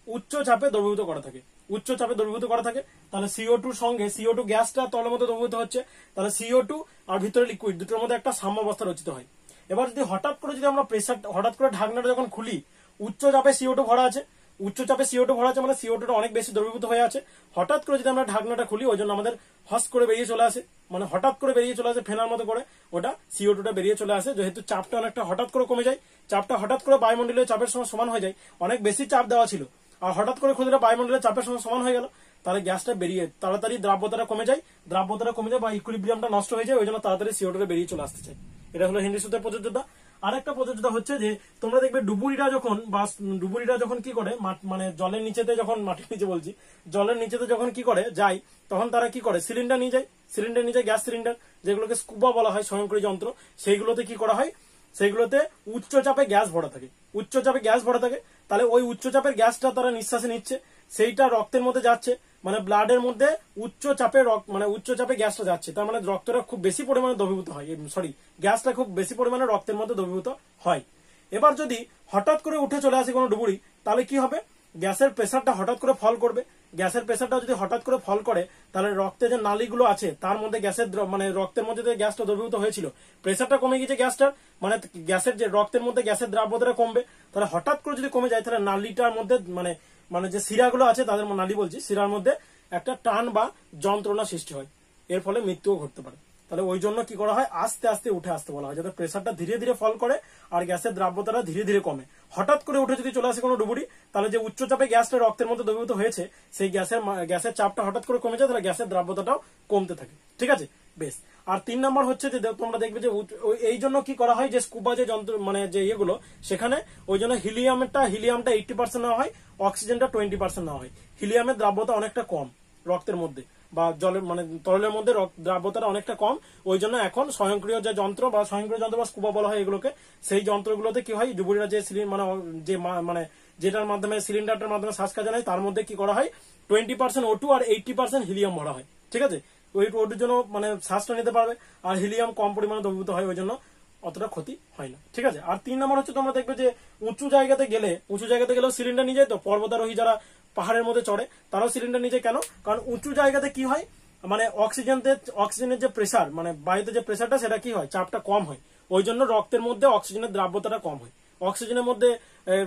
উচ্চ চাপে দ্রবীভূত করা থাকে, তাহলে CO2 সঙ্গে CO2 গ্যাসটা তরলের মধ্যে দ্রবীভূত হচ্ছে, তাহলে CO2 আর ভিতরে লিকুইড দুটোর মধ্যে একটা সাম্য অবস্থা রচিত হয়। এবার যদি হঠাৎ করে যদি আমরা প্রেসার হঠাৎ করে ঢাকনাটা যখন খুলি, উচ্চ চাপে CO2 ভরা আছে, উচ্চ চাপে CO2 ভরা আছে মানে CO2 টা অনেক বেশি দ্রবীভূত হয়ে আছে। হঠাৎ করে যদি আমরা ঢাকনাটা খুলি, ওই জন্য আমাদের হস করে বেরিয়ে চলে আসে, মানে হঠাৎ করে বেরিয়ে চলে আসে ফেনার মতো করে ওটা CO2 টা বেরিয়ে চলে আসে, যেহেতু চাপটা অনেকটা হঠাৎ করে কমে যায়। চাপটা হঠাৎ করে বায়ুমণ্ডলীয় চাপের সঙ্গে সমান হয়ে যায়, অনেক বেশি চাপ দেওয়া ছিল আর হঠাৎ করে খুলে বায়ুমণ্ডলীয় চাপের সঙ্গে সমান হয়ে গেল, তাহলে গ্যাসটা বেরিয়ে তাড়াতাড়ি দ্রাব্যতাটা কমে যায় বা ইকুইলিব্রিয়ামটা নষ্ট হয়ে যায়, ওই জন্য তাড়াতাড়ি CO2 টা বেরিয়ে চলে আসতে চায়। এটা হলো হেনরি সূত্রের প্রযোজ্যতা। আরেকটা প্রযোজ্যতা হচ্ছে যে তোমরা দেখবে ডুবুরিরা যখন কি করে, মানে জলের নিচেতে যখন, মাটির নিচে বলছি, জলের নিচেতে যখন কি করে যায়, তখন তারা কি করে সিলিন্ডার নিয়ে যায়, গ্যাস সিলিন্ডার, যেগুলোকে স্কুবা বলা হয়, স্বয়ংক্রিয় যন্ত্র, সেইগুলোতে কি করা হয়, সেইগুলোতে উচ্চ চাপে গ্যাস ভরা থাকে। তাহলে ওই উচ্চ চাপের গ্যাসটা তারা নিঃশ্বাসে নিচ্ছে, সেইটা রক্তের মধ্যে যাচ্ছে, মানে ব্লাডের মধ্যে উচ্চ চাপে গ্যাসটা যাচ্ছে, তার মানে রক্তটা খুব বেশি পরিমাণে দ্রবীভূত হয়, গ্যাসটা খুব বেশি পরিমাণে রক্তের মধ্যে দ্রবীভূত হয়। এবার যদি হঠাৎ করে উঠে চলে আসে কোনো ডুবুরি, তাহলে কি হবে, গ্যাসের প্রেসারটা হঠাৎ করে ফল করবে। গ্যাসের প্রেসারটা যদি হঠাৎ করে ফল করে, তাহলে রক্তে যে নালীগুলো আছে তার মধ্যে রক্তের মধ্যে যে গ্যাসটা দ্রবীভূত হয়েছিল, প্রেসারটা কমে গেছে গ্যাসটার, মানে গ্যাসের যে রক্তের মধ্যে গ্যাসের দ্রাব্যতাটা কমবে। তাহলে হঠাৎ করে যদি কমে যায়, তাহলে নালীটার মধ্যে মানে যে শিরাগুলো আছে তাদের নালী বলছি, শিরার মধ্যে একটা টান বা যন্ত্রণা সৃষ্টি হয়, এর ফলে মৃত্যুও ঘটতে পারে। তাহলে ওই জন্য কি করা হয়, আস্তে আস্তে উঠে আসতে বলা হয়, যাতে প্রেসারটা ধীরে ধীরে ফল করে আর গ্যাসের দ্রাব্যতাটা ধীরে ধীরে কমে। হঠাৎ করে উঠে যদি চলে আসে কোনো ডুবুরি, তাহলে যে উচ্চচাপে গ্যাসটা রক্তের মধ্যে দ্রবীভূত হয়েছে, সেই গ্যাসের চাপটা হঠাৎ করে কমে যায়, তাহলে গ্যাসের দ্রাব্যতাটাও কমতে থাকে। ঠিক আছে, বেশ। আর 3 নম্বর হচ্ছে যে তোমরা দেখবে যে এই জন্য কি করা হয়, যে স্কুবা যে যন্ত্র, মানে যে ইয়েগুলো, সেখানে ওই জন্য হিলিয়ামটা 80% নেওয়া হয়, অক্সিজেনটা 20% নেওয়া হয়। হিলিয়ামের দ্রাব্যতা অনেকটা কম রক্তের মধ্যে বা জলের, মানে তরলের মধ্যে দ্রাব্যতাটা অনেকটা কম, ওই জন্য এখন স্বয়ংক্রিয় যন্ত্র বা স্কুবা বলা হয় এগুলোকে, সেই যন্ত্রগুলোতে কি হয়, ডুবুরিরা যে যেটার মাধ্যমে সিলিন্ডারটার মাধ্যমে শ্বাস কাজে নেয়, তার মধ্যে কি করা হয়, 20% O2 আর 80% হিলিয়াম ভরা হয়। ঠিক আছে, ওই O2 জন্য মানে শ্বাসটা নিতে পারবে, আর হিলিয়াম কম পরিমাণে দ্রবীভূত হয়, ওই জন্য অতটা ক্ষতি হয় না। ঠিক আছে। আর 3 নম্বর হচ্ছে, তোমরা দেখবে যে উঁচু জায়গাতে গেলেও সিলিন্ডার নিয়ে যায়, তো পর্বতারোহী যারা পাহাড়ের মধ্যে চড়ে তারাও সিলিন্ডার নিয়ে যায়। কেন? কারণ উঁচু জায়গাতে কি হয়, মানে অক্সিজেনের যে প্রেসার, মানে বায়ুতে যে প্রেসারটা, সেটা কি হয়, চাপটা কম হয়, ওই জন্য রক্তের মধ্যে অক্সিজেনের দ্রাব্যতাটা কম হয়।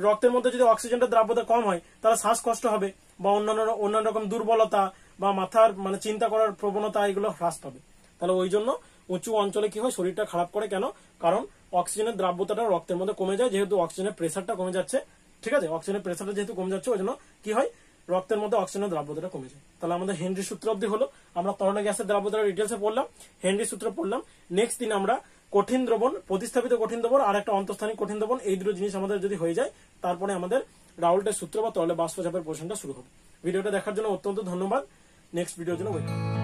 রক্তের মধ্যে যদি অক্সিজেনের দ্রাব্যতা কম হয়, তাহলে শ্বাসকষ্ট হবে বা অন্যান্য রকম দুর্বলতা বা মাথার মানে চিন্তা করার প্রবণতা, এগুলো হ্রাস পাবে। তাহলে ওই জন্য উঁচু অঞ্চলে কি হয়, শরীরটা খারাপ করে। কেন? কারণ অক্সিজেনের দ্রাব্যতাটা রক্তের মধ্যে কমে যায়, যেহেতু অক্সিজেনের প্রেসারটা কমে যাচ্ছে। ঠিক আছে, অক্সিজেনের প্রেসারটা যেহেতু কমে যাচ্ছে, ওই জন্য কি হয়, রক্তের মধ্যে অক্সিজেনের দ্রাব্যতাটা কমে যায়। তাহলে আমাদের হেনরি সূত্র অব্দি হলো, আমরা তরল গ্যাসের দ্রাব্যতা ডিটেলসে পড়লাম, হেনরি সূত্র পড়লাম। নেক্সট দিন আমরা কঠিন দ্রবণ, প্রতিস্থাপিত কঠিন দ্রবণ আর একটা অন্তঃস্থানিক কঠিন দ্রবণ, এই দুটো জিনিস আমাদের যদি হয়ে যায়, তারপরে আমাদের রাউল্টের সূত্র বা তরলে বাষ্পচাপের পোর্শনটা শুরু হবে। ভিডিওটা দেখার জন্য অত্যন্ত ধন্যবাদ। নেক্সট ভিডিওর জন্য ওয়েট।